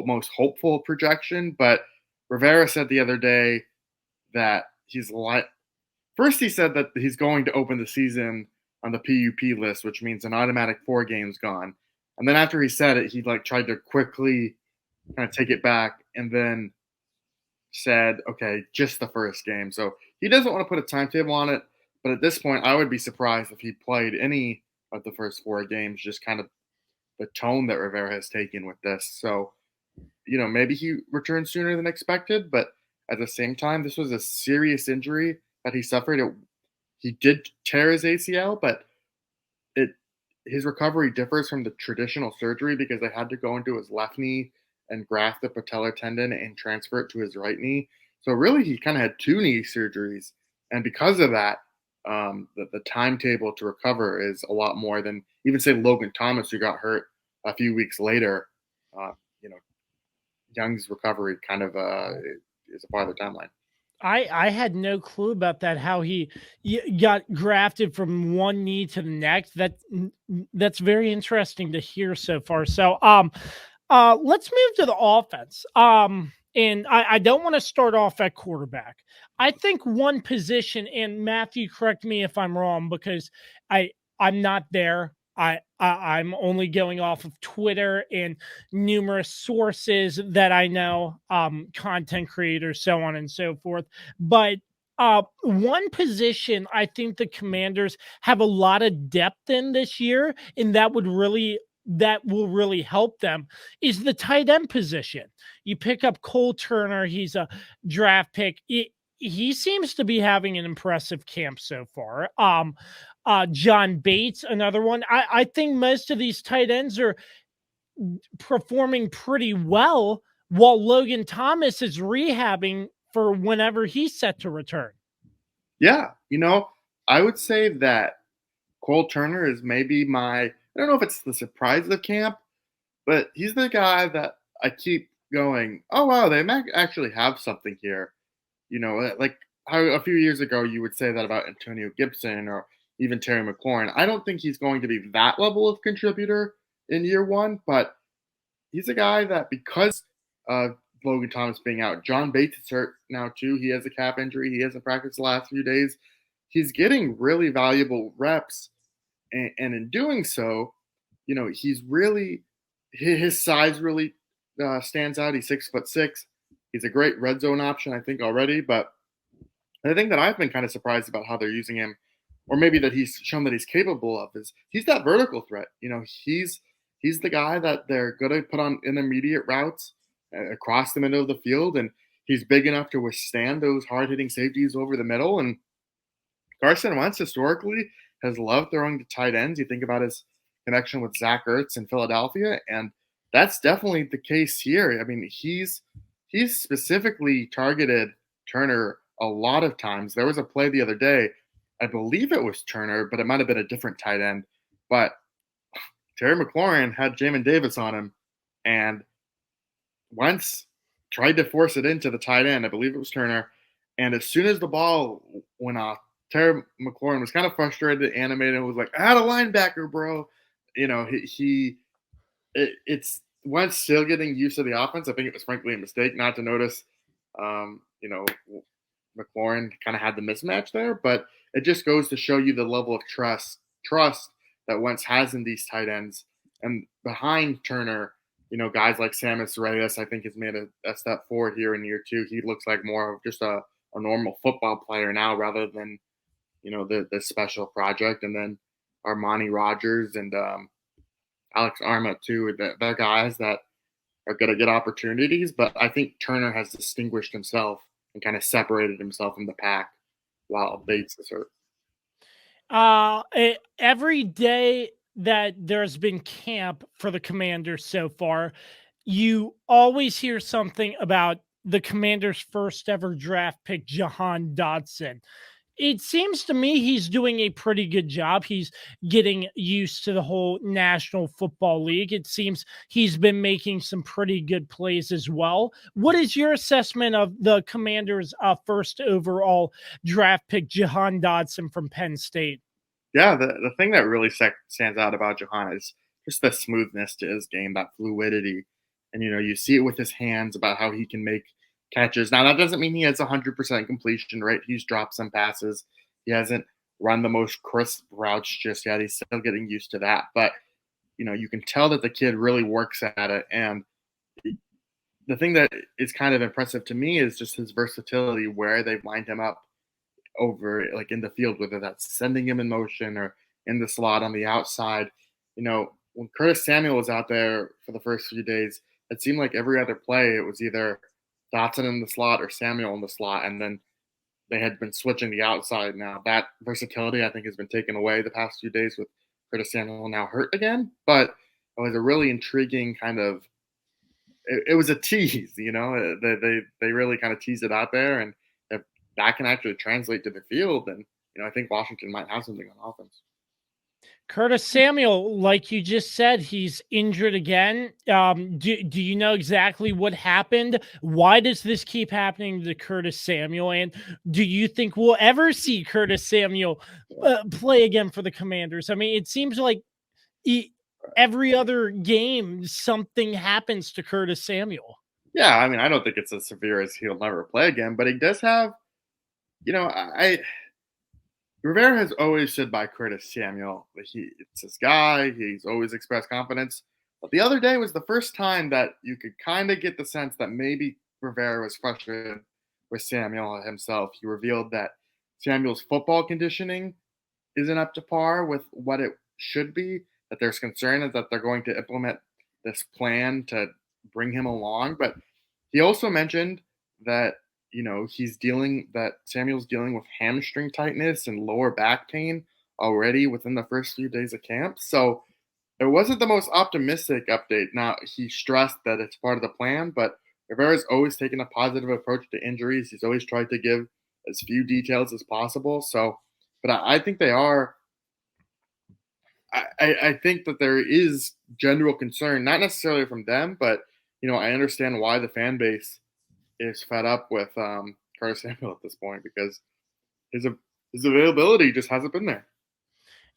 most hopeful projection. But Rivera said the other day that first he said that he's going to open the season on the PUP list, which means an automatic 4 games gone. And then after he said it, he like tried to quickly kind of take it back and then said, okay, just the first game. So he doesn't want to put a timetable on it. But at this point, I would be surprised if he played any of the first 4 games, just kind of the tone that Rivera has taken with this. So, maybe he returns sooner than expected, but at the same time, this was a serious injury that he suffered. He did tear his ACL, but his recovery differs from the traditional surgery because they had to go into his left knee and graft the patellar tendon and transfer it to his right knee. So really, he kind of had 2 knee surgeries, and because of that, the timetable to recover is a lot more than even say Logan Thomas, who got hurt a few weeks later. Young's recovery kind of is a part of the timeline. I had no clue about that, how he got grafted from one knee to the next. That's very interesting to hear so far. So let's move to the offense. And I don't want to start off at quarterback. I think one position, and Matthew, correct me if I'm wrong, because I'm not there. I'm only going off of Twitter and numerous sources that I know, content creators, so on and so forth. But one position I think the Commanders have a lot of depth in this year, and that will really help them, is the tight end position. You pick up Cole Turner. He's a draft pick. He seems to be having an impressive camp so far. John Bates, another one. I think most of these tight ends are performing pretty well, while Logan Thomas is rehabbing for whenever he's set to return. Yeah, I would say that Cole Turner is maybe I don't know if it's the surprise of the camp, but he's the guy that I keep going, oh, wow, they might actually have something here. Like how a few years ago you would say that about Antonio Gibson or even Terry McLaurin. I don't think he's going to be that level of contributor in year 1, but he's a guy that because of Logan Thomas being out, John Bates is hurt now too. He has a calf injury. He hasn't practiced the last few days. He's getting really valuable reps. And in doing so, he's really, his size really stands out. He's 6'6". He's a great red zone option, I think, already. But the thing that I've been kind of surprised about how they're using him, or maybe that he's shown that he's capable of, is he's that vertical threat. He's the guy that they're going to put on intermediate routes across the middle of the field, and he's big enough to withstand those hard-hitting safeties over the middle. And Carson Wentz historically has loved throwing to tight ends. You think about his connection with Zach Ertz in Philadelphia, and that's definitely the case here. I mean, he's specifically targeted Turner a lot of times. There was a play the other day, I believe it was Turner, but it might have been a different tight end. But Terry McLaurin had Jamin Davis on him, and Wentz tried to force it into the tight end. I believe it was Turner. And as soon as the ball went off, Terry McLaurin was kind of frustrated, animated, and was like, "I had a linebacker, bro." It's Wentz still getting used to the offense. I think it was frankly a mistake not to notice, McLaurin kind of had the mismatch there, but it just goes to show you the level of trust that Wentz has in these tight ends. And behind Turner, guys like Sammis Reyes, I think, has made a step forward here in year 2. He looks like more of just a normal football player now rather than, the special project. And then Armani Rogers and Alex Arma, too. They're guys that are going to get opportunities, but I think Turner has distinguished himself and kind of separated himself from the pack while Bates is hurt. Every day that there's been camp for the Commanders so far, you always hear something about the Commanders' first ever draft pick, Jahan Dotson. It seems to me he's doing a pretty good job. He's getting used to the whole National Football League. It seems he's been making some pretty good plays as well. What is your assessment of the Commanders' first overall draft pick, Jahan Dotson from Penn State? Yeah, the thing that really stands out about Jahan is just the smoothness to his game, that fluidity. And, you see it with his hands about how he can make catches. Now, that doesn't mean he has 100% completion rate. He's dropped some passes. He hasn't run the most crisp routes just yet. He's still getting used to that. But, you can tell that the kid really works at it. And the thing that is kind of impressive to me is just his versatility, where they've lined him up over like in the field, whether that's sending him in motion or in the slot on the outside. When Curtis Samuel was out there for the first few days, it seemed like every other play it was either Dotson in the slot or Samuel in the slot, and then they had been switching the outside. Now that versatility, I think, has been taken away the past few days with Curtis Samuel now hurt again. But it was a really intriguing kind of. It was a tease, They really kind of teased it out there, and if that can actually translate to the field, then I think Washington might have something on offense. Curtis Samuel, like you just said, he's injured again. Do you know exactly what happened? Why does this keep happening to Curtis Samuel? And do you think we'll ever see Curtis Samuel play again for the Commanders? I mean, it seems like every other game something happens to Curtis Samuel. Yeah, I mean, I don't think it's as severe as he'll never play again, but he does have, Rivera has always stood by Curtis Samuel. It's his guy. He's always expressed confidence. But the other day was the first time that you could kind of get the sense that maybe Rivera was frustrated with Samuel himself. He revealed that Samuel's football conditioning isn't up to par with what it should be, that there's concern that they're going to implement this plan to bring him along. But he also mentioned that Samuel's dealing with hamstring tightness and lower back pain already within the first few days of camp. So it wasn't the most optimistic update. Now, he stressed that it's part of the plan, but Rivera's always taken a positive approach to injuries. He's always tried to give as few details as possible. So, but I think they are. I think that there is general concern, not necessarily from them, but I understand why the fan base is fed up with Curtis Samuel at this point, because his availability just hasn't been there.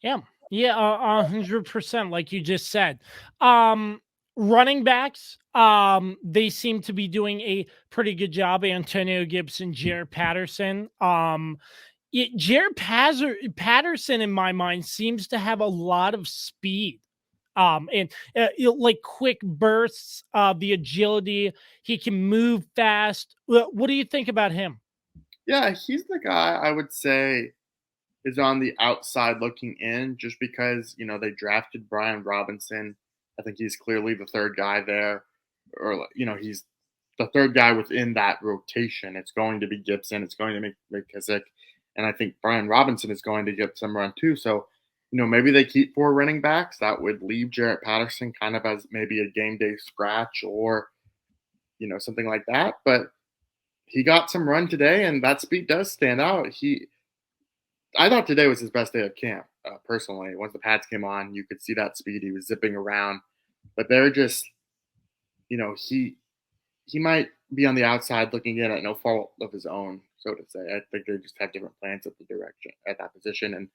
Yeah, 100%, like you just said. Running backs, they seem to be doing a pretty good job. Antonio Gibson, Jared Patterson. Jared Patterson, in my mind, seems to have a lot of speed. And like quick bursts, the agility, he can move fast. What do you think about him? Yeah, he's the guy I would say is on the outside looking in, just because they drafted Brian Robinson. I think he's clearly the third guy there, or he's the third guy within that rotation. It's going to be Gibson, it's going to be McKissick, and I think Brian Robinson is going to get some run too. So maybe they keep 4 running backs. That would leave Jarrett Patterson kind of as maybe a game day scratch or, something like that. But he got some run today, and that speed does stand out. I thought today was his best day of camp, personally. Once the pads came on, you could see that speed. He was zipping around. But they're just, he might be on the outside looking in at no fault of his own, so to say. I think they just have different plans at that position. And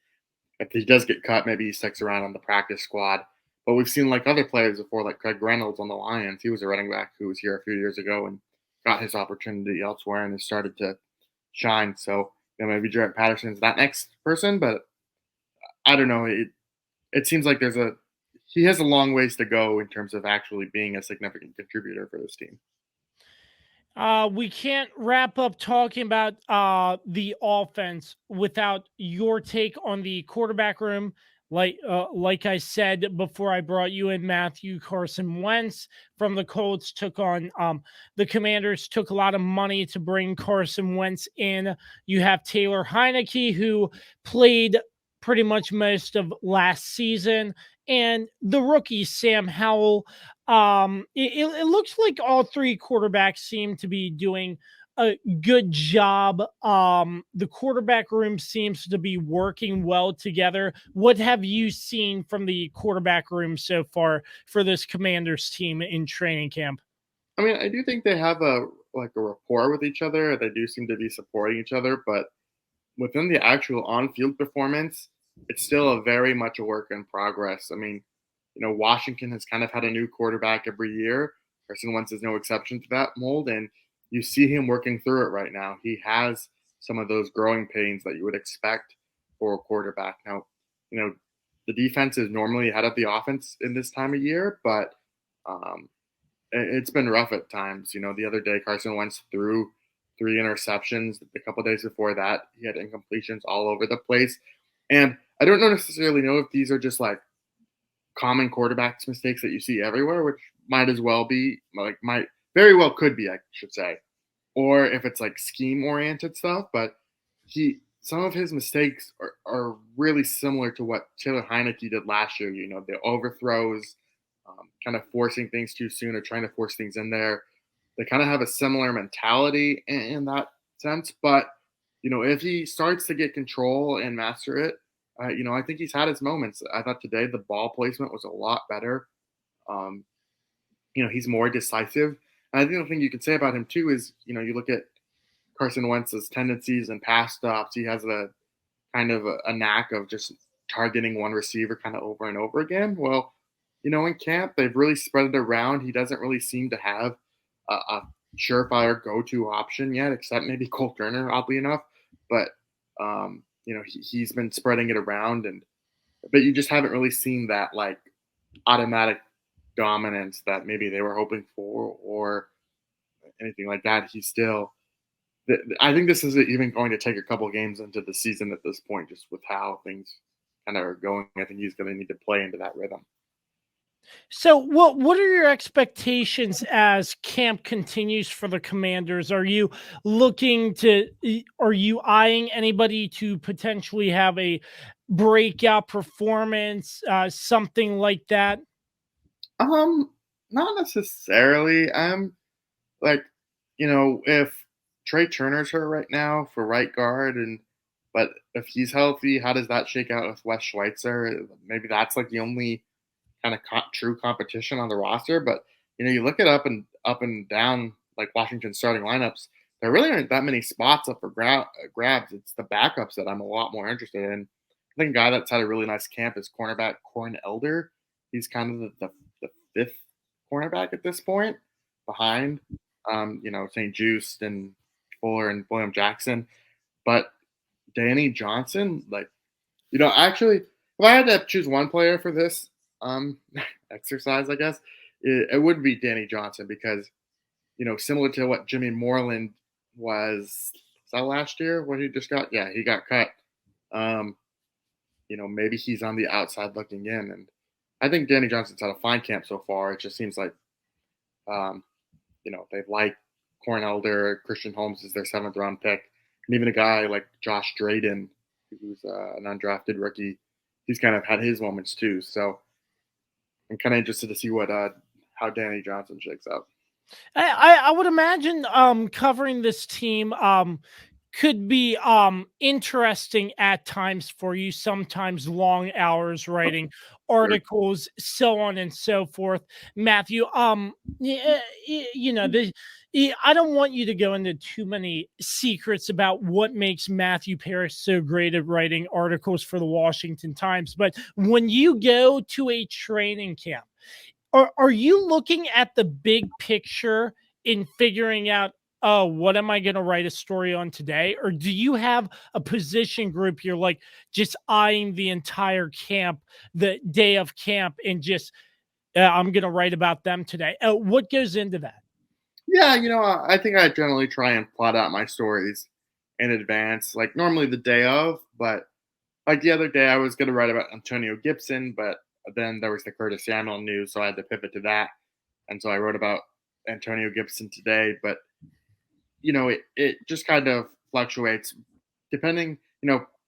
if he does get cut, maybe he sticks around on the practice squad. But we've seen like other players before, like Craig Reynolds on the Lions. He was a running back who was here a few years ago and got his opportunity elsewhere and has started to shine. So maybe Jarrett Patterson's that next person, but I don't know. It seems like he has a long ways to go in terms of actually being a significant contributor for this team. We can't wrap up talking about the offense without your take on the quarterback room. Like I said before I brought you in, Matthew, Carson Wentz from the Colts took on the Commanders, took a lot of money to bring Carson Wentz in. You have Taylor Heineke, who played pretty much most of last season, and the rookie Sam Howell. It looks like all 3 quarterbacks seem to be doing a good job. The quarterback room seems to be working well together. What have you seen from the quarterback room so far for this Commanders team in training camp? I mean, I do think they have a rapport with each other. They do seem to be supporting each other, but within the actual on-field performance, it's still very much a work in progress. I mean, Washington has kind of had a new quarterback every year. Carson Wentz is no exception to that mold, and you see him working through it right now. He has some of those growing pains that you would expect for a quarterback. Now, the defense is normally ahead of the offense in this time of year, but it's been rough at times. The other day Carson Wentz threw 3 interceptions. A couple days before that, he had incompletions all over the place. And I don't necessarily know if these are just like common quarterbacks mistakes that you see everywhere, which might as well be, might very well could be, I should say, or if it's like scheme oriented stuff. But some of his mistakes are really similar to what Taylor Heineke did last year. The overthrows, kind of forcing things too soon or trying to force things in there. They kind of have a similar mentality in that sense. But, if he starts to get control and master it, I think he's had his moments. I thought today the ball placement was a lot better. He's more decisive. And I think the thing you can say about him too is, you look at Carson Wentz's tendencies and pass stops. He has a kind of a knack of just targeting one receiver kind of over and over again. Well, in camp, they've really spread it around. He doesn't really seem to have a surefire go-to option yet, except maybe Cole Turner, oddly enough. But, he's been spreading it around, but you just haven't really seen that like automatic dominance that maybe they were hoping for or anything like that. I think this is even going to take a couple games into the season at this point, just with how things kind of are going. I think he's going to need to play into that rhythm. So what are your expectations as camp continues for the Commanders? Are you eyeing anybody to potentially have a breakout performance, something like that? Not necessarily. If Trey Turner's hurt right now for right guard, but if he's healthy, how does that shake out with Wes Schweitzer? Maybe that's like the only kind of true competition on the roster. But you look it up and down like Washington's starting lineups, there really aren't that many spots up for grabs. It's the backups that I'm a lot more interested in. I think a guy that's had a really nice camp is cornerback Corn Elder. He's kind of the 5th cornerback at this point, behind St. Juste and Fuller and William Jackson. But Danny Johnson, actually, if I had to choose one player for this exercise, I guess it would be Danny Johnson, because similar to what Jimmy Moreland was that last year when he just got he got cut. Maybe he's on the outside looking in, and I think Danny Johnson's had a fine camp so far. It just seems like they like Corn Elder, Christian Holmes is their 7th round pick, and even a guy like Josh Drayden, who's an undrafted rookie, he's kind of had his moments too. So I'm kind of interested to see how Danny Johnson shakes out. I would imagine covering this team could be interesting at times for you, sometimes long hours writing articles, so on and so forth. Matthew, I don't want you to go into too many secrets about what makes Matthew Parrish so great at writing articles for the Washington Times, but when you go to a training camp, are you looking at the big picture in figuring out, oh, what am I going to write a story on today? Or do you have a position group you're like just eyeing the entire camp, the day of camp, and just, I'm going to write about them today? What goes into that? Yeah, I think I generally try and plot out my stories in advance, like normally the day of, but like the other day I was going to write about Antonio Gibson, but then there was the Curtis Samuel news, so I had to pivot to that. And so I wrote about Antonio Gibson today, but it just kind of fluctuates depending,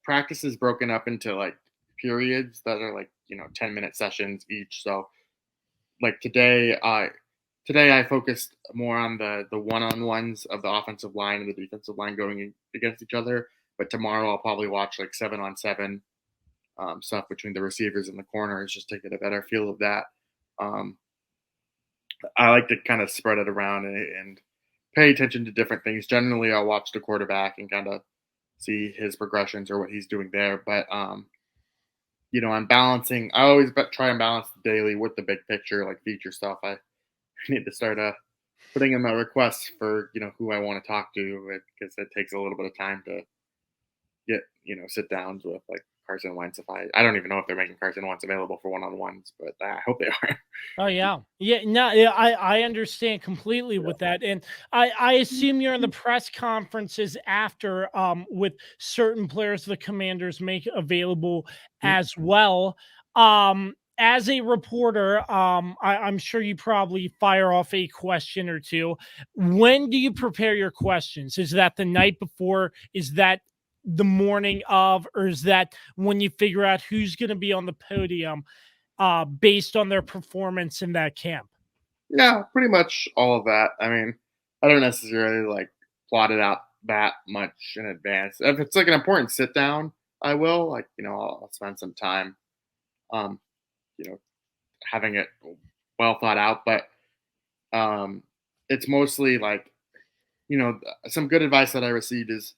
practice is broken up into like periods that are like, 10-minute sessions each. So like today I focused more on the one-on-ones of the offensive line and the defensive line going against each other. But tomorrow I'll probably watch like 7-on-7 stuff between the receivers and the corners just to get a better feel of that. I like to kind of spread it around and pay attention to different things. Generally, I'll watch the quarterback and kind of see his progressions or what he's doing there. But, I'm balancing. I always try and balance the daily with the big picture, like feature stuff. I need to start putting in my requests for, who I want to talk to, because it takes a little bit of time to get sit downs with like Carson Wentz. I don't even know if they're making Carson Wentz available for one-on-ones, but I hope they are. Oh yeah. No, yeah, I understand completely with that. And I assume you're in the press conferences after with certain players the Commanders make available as well. As a reporter, I'm sure you probably fire off a question or two. When do you prepare your questions? Is that the night before? Is that the morning of? Or is that when you figure out who's going to be on the podium based on their performance in that camp? Yeah, pretty much all of that. I mean, I don't necessarily like plot it out that much in advance. If it's like an important sit down, I will I'll spend some time, um, you know, having it well thought out. But it's mostly like, some good advice that I received is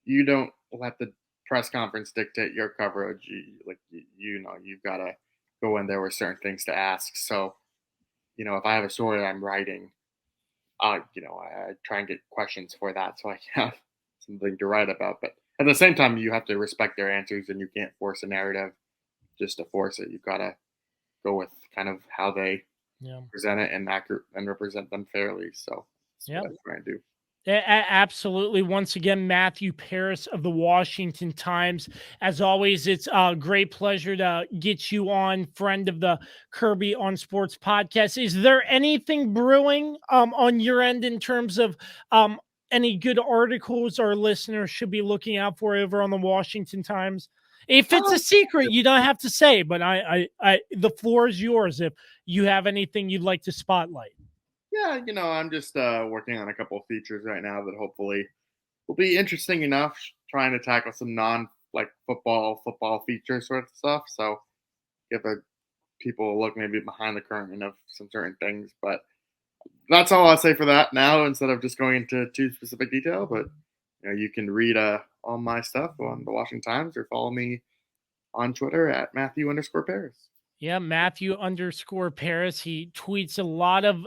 you don't let the press conference dictate your coverage. You've got to go in there with certain things to ask. So, if I have a story I'm writing, I try and get questions for that so I can have something to write about. But at the same time, you have to respect their answers, and you can't force a narrative just to force it. You've got to go with kind of how they present it and represent them fairly. So that's what I try and do. Absolutely. Once again, Matthew Paris of the Washington Times. As always, it's a great pleasure to get you on, friend of the Kirby on Sports podcast. Is there anything brewing on your end in terms of any good articles our listeners should be looking out for over on the Washington Times? If it's a secret, you don't have to say, but I the floor is yours if you have anything you'd like to spotlight. Yeah, I'm just working on a couple of features right now that hopefully will be interesting enough, trying to tackle some football feature sort of stuff. So give people a look maybe behind the curtain of some certain things. But that's all I'll say for that now, instead of just going into too specific detail. But you can read all my stuff on the Washington Times or follow me on Twitter at Matthew_Paris. Yeah, Matthew_Paris. He tweets a lot of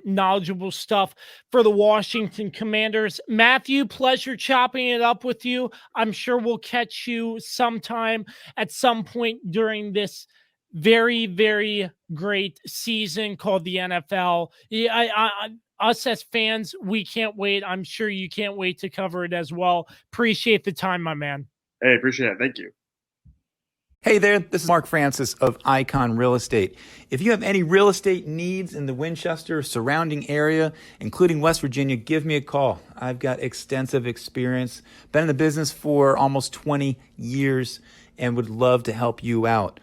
knowledgeable stuff for the Washington Commanders. Matthew, pleasure chopping it up with you. I'm sure we'll catch you sometime at some point during this very, very great season called the NFL. Us as fans, we can't wait. I'm sure you can't wait to cover it as well. Appreciate the time, my man. Hey, appreciate it. Thank you. Hey there, this is Mark Francis of Icon Real Estate. If you have any real estate needs in the Winchester surrounding area, including West Virginia, give me a call. I've got extensive experience, been in the business for almost 20 years, and would love to help you out.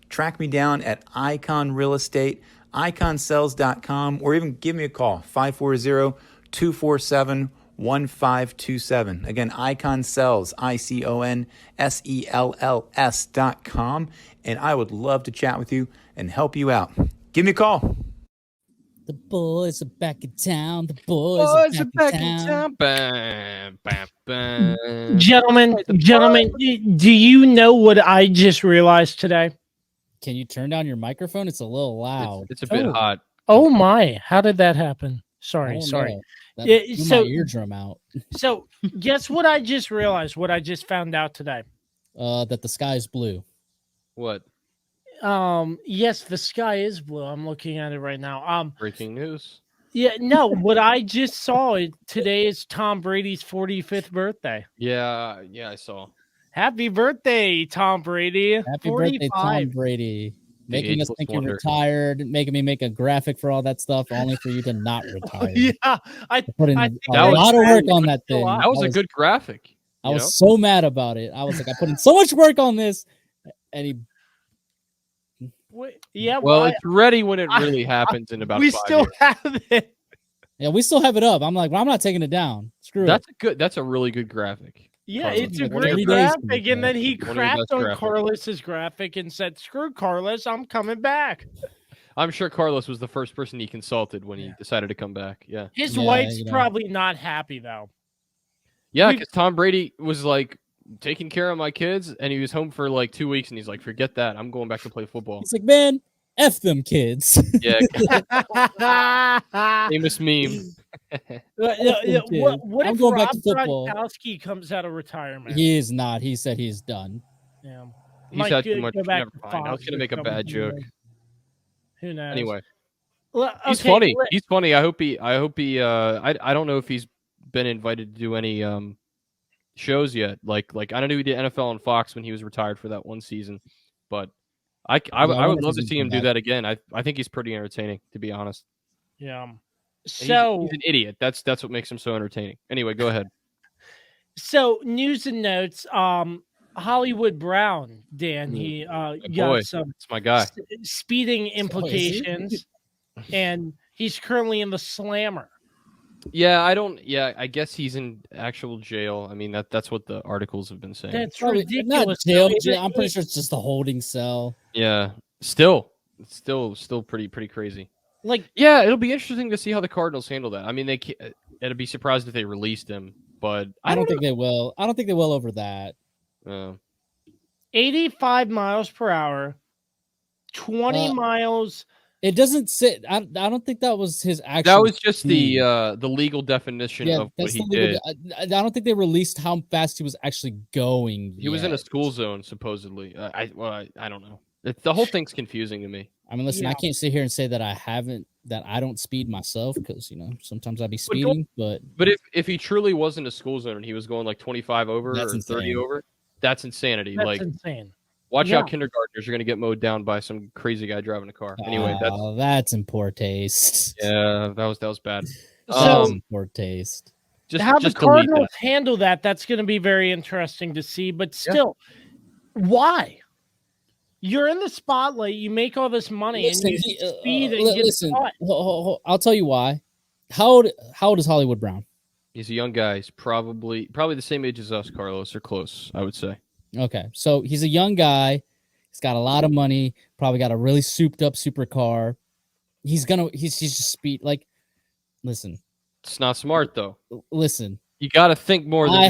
Track me down at Icon Real Estate, iconsells.com, or even give me a call, 540-247-1527. Again, Icon Sells, ICONSELLS.com. And I would love to chat with you and help you out. Give me a call. The boys are back in town. The boys are back in town. Bam, bam, bam. Gentlemen, do you know what I just realized today? Can you turn down your microphone? It's a little loud. It's a bit hot. Oh my, how did that happen? Sorry. My eardrum out. So guess what I just realized, what I just found out today? That the sky is blue. What? Yes, the sky is blue. I'm looking at it right now. Breaking news. Yeah, no, what I just saw today is Tom Brady's 45th birthday. Yeah, I saw. Happy birthday, Tom Brady. Happy 45. birthday, Tom Brady. Making us think you're retired, making me make a graphic for all that stuff, only for you to not retire. Yeah, I put in I a think lot of work on that thing. That was a good graphic. I was so mad about it. I was like, I put in so much work on this, and he. Yeah, well, it's ready when it really happens in about 5 years. We still have it. Yeah, we still have it up. I'm like, well, I'm not taking it down. Screw it. That's a really good graphic. Yeah, Carlos. it's a great graphic. And then he crapped on Carlos's graphic and said, screw Carlos, I'm coming back. I'm sure Carlos was the first person he consulted when he decided to come back. Yeah. His wife's probably not happy, though. Yeah, because Tom Brady was like taking care of my kids, and he was home for like 2 weeks, and he's like, forget that. I'm going back to play football. He's like, man, F them kids. Yeah, famous meme. What I'm if going Rob back to football. Gronkowski comes out of retirement? He is not. He said he's done. Yeah. He's Might had go too much. back Never to mind. I was Fox gonna or make a bad something, joke. Who knows? Anyway, Well, he's okay, funny. He's funny. I hope he. I don't know if he's been invited to do any shows yet. Like I don't know. He did NFL on Fox when he was retired for that one season, but I wonder would if love he's to see gonna him come do back. that again. I think he's pretty entertaining, to be honest. Yeah. He's So an idiot. That's what makes him so entertaining. Anyway, go ahead. So news and notes. Hollywood Brown, Dan. He My got boy, some it's my guy. speeding implications, and he's currently in the slammer. Yeah, I don't. Yeah, I guess he's in actual jail. I mean, that's what the articles have been saying. That's Probably ridiculous. not jail. though. I'm pretty sure it's just a holding cell. Yeah, still pretty crazy. Like, Yeah, it'll be interesting to see how the Cardinals handle that. I mean, it'd be surprised if they released him, but I don't think they will. I don't think they will over that. 85 miles per hour, 20 miles. It doesn't sit. I don't think that was his actual. that was just speed. the legal definition of what he did. I don't think they released how fast he was actually going. He was in a school zone, supposedly. I don't know. The whole thing's confusing to me. I mean, listen, Yeah. I can't sit here and say that I don't speed myself because sometimes I'd be speeding, but if he truly was in a school zone and he was going like 25 over That's or 30 insane. over, that's insanity. That's like, insane. watch Yeah. out, kindergartners are going to get mowed down by some crazy guy driving a car. Anyway, that's in poor taste. that was bad. So- In poor taste. Just How the delete Cardinals that. handle that's going to be very interesting to see. But still, why? You're in the spotlight. You make all this money, Listen, and you speed and get listen, caught. I'll tell you why. How old is Hollywood Brown? He's a young guy. He's probably the same age as us, Carlos, or close, I would say. Okay, so he's a young guy. He's got a lot of money. Probably got a really souped up supercar. He's just speed. Like, listen. It's not smart though. Listen. You got to think more. Than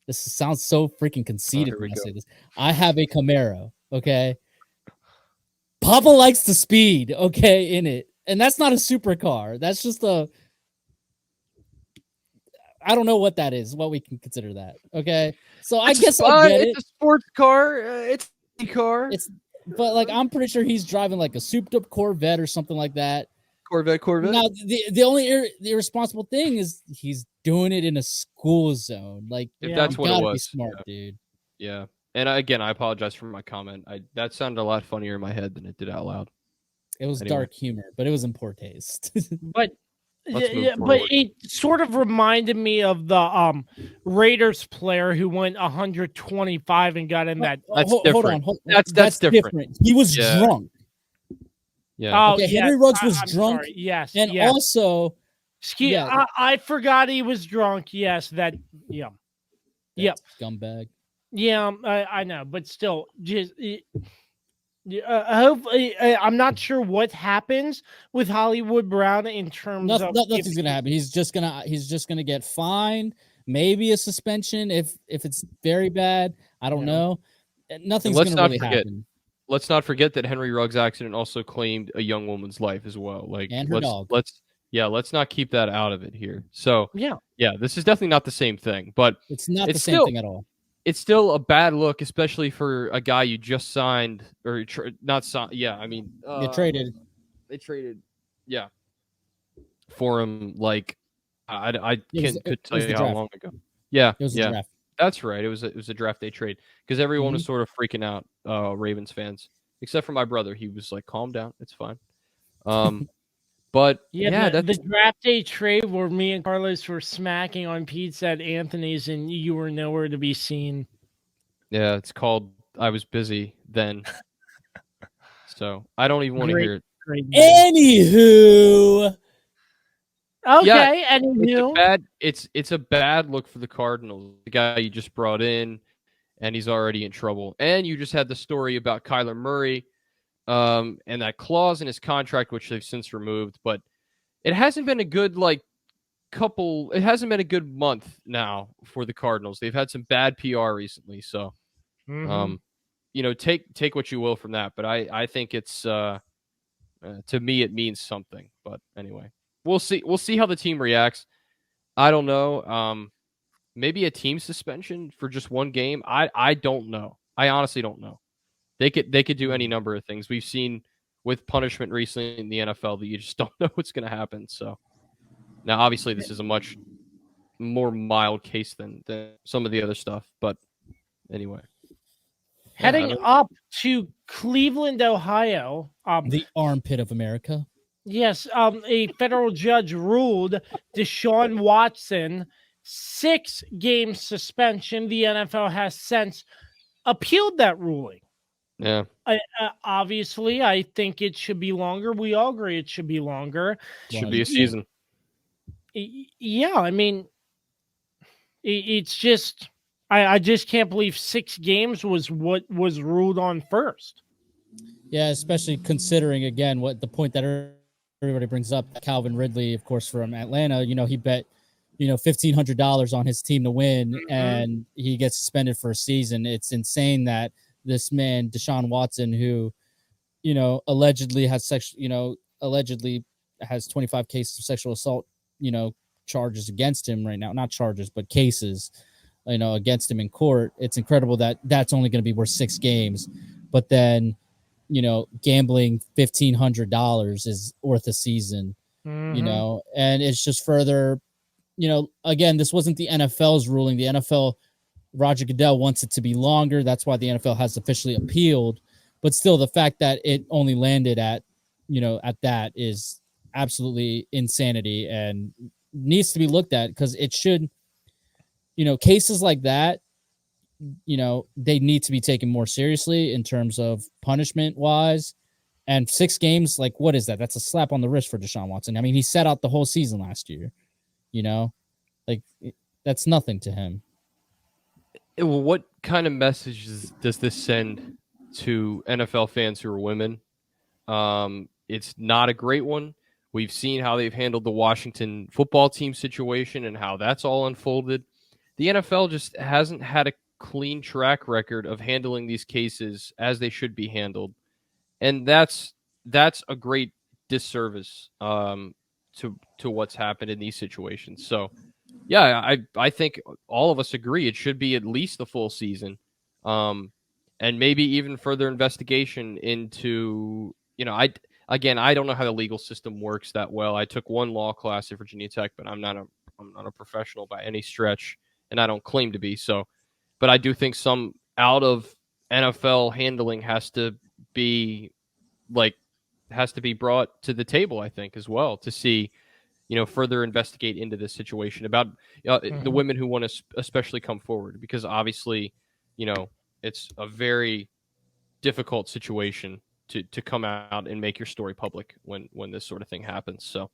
This sounds so freaking conceited here we when I go. say this. I have a Camaro. Okay. Papa likes the speed. Okay, in it, and that's not a supercar. That's just I don't know what that is. What we can consider that. Okay, so I guess I get it. It's a sports car. It's a car. But like I'm pretty sure he's driving like a souped up Corvette or something like that. Corvette. Now the only irresponsible thing is he's doing it in a school zone. Like If Yeah. that's you what it gotta was, be smart, dude. Yeah. And again, I apologize for my comment. That sounded a lot funnier in my head than it did out loud. It was Anyway. dark humor, but it was in poor taste. But Let's move but forward. it sort of reminded me of the Raiders player who went 125 and got in that. That's Hold different. on. That's different. He was Yeah. drunk. Yeah. Oh, Okay, yes, Henry Ruggs was I'm drunk, sorry. Yes, And yes. also, yeah. I forgot he was drunk. Yes, that. Yeah, Yep. scumbag. yeah. I know, but still, just. Hopefully, I'm not sure what happens with Hollywood Brown in terms of Nothing's gonna happen. He's just gonna get fined, maybe a suspension if it's very bad. I don't Yeah. know. Nothing's let's gonna not really forget, happen. Let's not forget that Henry Ruggs' accident also claimed a young woman's life as well. Like, And her dog. let's not keep that out of it here. So Yeah. this is definitely not the same thing, but It's not the it's same still- thing at all. it's still a bad look, especially for a guy you just signed or not signed. Yeah, I mean, You traded. They traded, for him. Like, I could tell was you the how draft. long ago. Yeah, It was a draft. That's right. It was a draft day trade because everyone was sort of freaking out, Ravens fans, except for my brother. He was like, "Calm down, it's fine." But the draft day trade where me and Carlos were smacking on pizza at Anthony's and you were nowhere to be seen. yeah, it's called "I was busy then," so I don't even want to Great. hear it. Great. Anywho, Okay, anywho. It's a bad look for the Cardinals. The guy you just brought in, and he's already in trouble. And you just had the story about Kyler Murray, and that clause in his contract, which they've since removed. But it hasn't been a good It hasn't been a good month now for the Cardinals. They've had some bad PR recently. So, take what you will from that, but I think it's to me it means something. But anyway, we'll see how the team reacts. I don't know. Maybe a team suspension for just one game. I don't know. I honestly don't know. They could do any number of things. We've seen with punishment recently in the NFL that you just don't know what's going to happen. So now, obviously, this is a much more mild case than some of the other stuff. But anyway, Heading up to Cleveland, Ohio, the armpit of America. Yes, a federal judge ruled Deshaun Watson 6-game suspension. The NFL has since appealed that ruling. Yeah. Obviously, I think it should be longer. We all agree it should be longer. It should be a season. Yeah, I mean, it's just I just can't believe 6 games was what was ruled on first. Yeah, especially considering, again, what the point that everybody brings up, Calvin Ridley, of course, from Atlanta, he bet, $1,500 on his team to win, and he gets suspended for a season. It's insane that this man, Deshaun Watson, who, allegedly has allegedly has 25 cases of sexual assault, charges against him right now. Not charges, but cases, against him in court. It's incredible that that's only going to be worth 6 games. But then, gambling $1,500 is worth a season, and it's just further, again, this wasn't the NFL's ruling. The NFL, Roger Goodell wants it to be longer. That's why the NFL has officially appealed. But still, the fact that it only landed at that is absolutely insanity and needs to be looked at, because it should, cases like that, they need to be taken more seriously in terms of punishment wise. And 6 games, like, what is that? That's a slap on the wrist for Deshaun Watson. I mean, he sat out the whole season last year, that's nothing to him. Well, what kind of messages does this send to NFL fans who are women? It's not a great one. We've seen how they've handled the Washington football team situation and how that's all unfolded. The NFL just hasn't had a clean track record of handling these cases as they should be handled. And that's a great disservice to what's happened in these situations. So, yeah, I think all of us agree it should be at least the full season, and maybe even further investigation into, I don't know how the legal system works that well. I took one law class at Virginia Tech, but I'm not a professional by any stretch, and I don't claim to be. So, but I do think some out of NFL handling has to be brought to the table, I think, as well, to see, further investigate into this situation about the women who want to especially come forward, because obviously, it's a very difficult situation to come out and make your story public when this sort of thing happens. So,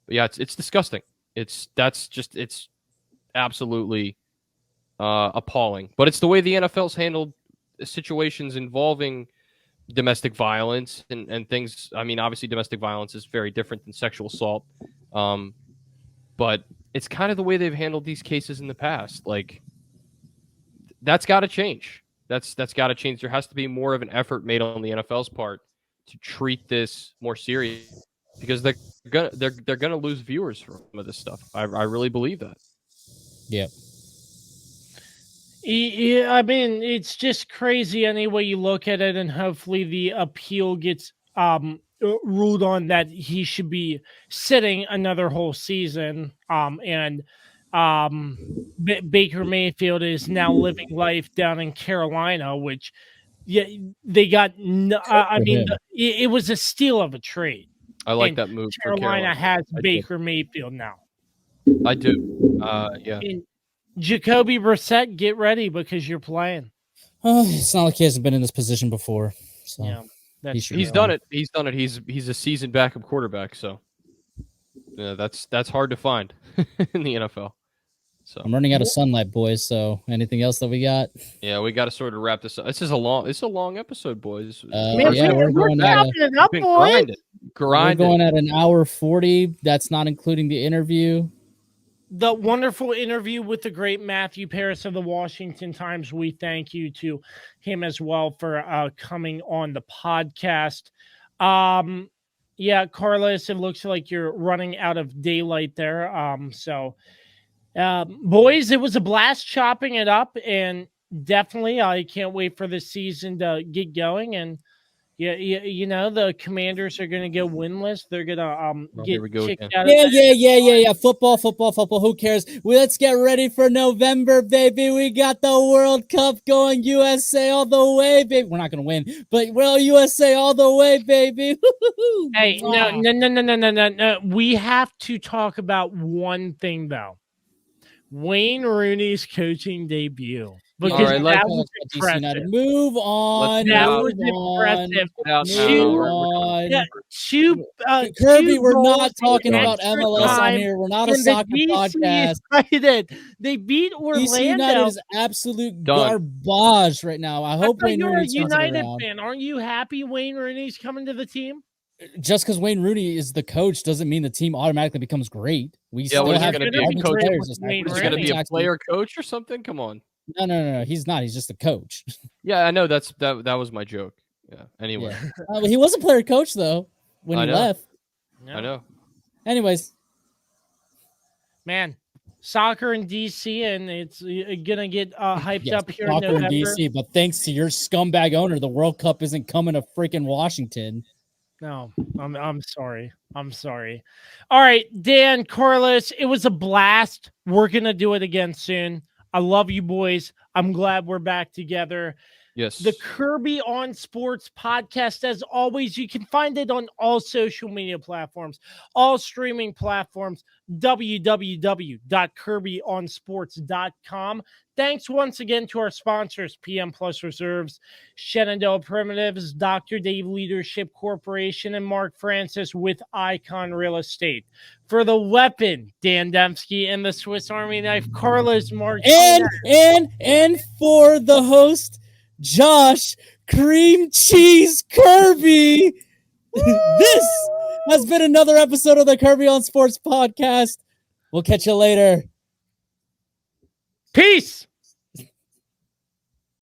but yeah, it's disgusting. It's absolutely appalling. But it's the way the NFL's handled situations involving domestic violence and things. I mean, obviously, domestic violence is very different than sexual assault. But it's kind of the way they've handled these cases in the past. Like, that's got to change. That's got to change. There has to be more of an effort made on the NFL's part to treat this more serious, because they're gonna lose viewers from some of this stuff. I really believe that. Yeah. Yeah, I mean, it's just crazy any way you look at it, and hopefully the appeal gets ruled on that he should be sitting another whole season. Baker Mayfield is now living life down in Carolina, which they got. It was a steal of a trade. I like that move. Carolina has Baker Mayfield now. I do. Yeah. And Jacoby Brissett, get ready because you're playing. It's not like he hasn't been in this position before. So yeah, he's done it. He's done it. He's a seasoned backup quarterback. So yeah, that's hard to find in the NFL. So I'm running out of sunlight, boys. So anything else that we got? Yeah, we got to sort of wrap this up. It's a long episode, boys. We're going at We're going at an hour 40. That's not including the interview. the wonderful interview with the great Matthew Paris of the Washington Times. We thank you to him as well for coming on the podcast. Yeah, Carlos, it looks like you're running out of daylight there. Boys, it was a blast chopping it up, and definitely I can't wait for the season to get going. And the Commanders are going to go winless. They're going to get kicked out. Yeah. Football. Who cares? Let's get ready for November, baby. We got the World Cup going. USA all the way, baby. We're not going to win, but USA all the way, baby. Hey, no. We have to talk about one thing, though. Wayne Rooney's coaching debut. Because that was impressive. Move on. That was impressive. Kirby, we're not talking about MLS on here. We're not a soccer podcast. United. They beat Orlando. DC United is absolute garbage right now. I hope Wayne Rooney's a United fan. Aren't you happy Wayne Rooney's coming to the team? Just because Wayne Rooney is the coach doesn't mean the team automatically becomes great. We still have going to be a player coach or something? Come on. No. He's not. He's just a coach. Yeah, I know. That was my joke. Yeah. Anyway, he was a player coach though when he left. I know. Anyways, man, soccer in DC, and it's gonna get hyped up here in November. In DC, but thanks to your scumbag owner, the World Cup isn't coming to freaking Washington. No, I'm sorry. I'm sorry. All right, Dan, Carlos, it was a blast. We're gonna do it again soon. I love you boys. I'm glad we're back together. Yes. The Kirby on Sports podcast, as always, you can find it on all social media platforms, all streaming platforms, www.kirbyonsports.com. Thanks once again to our sponsors, PM Plus Reserves, Shenandoah Primitives, Dr. Dave Leadership Corporation, and Mark Francis with Icon Real Estate. For the weapon, Dan Dembski, and the Swiss Army knife, Carlos Martinez. And for the host, Josh Cream Cheese Kirby. This has been another episode of the Kirby on Sports podcast. We'll catch you later. Peace.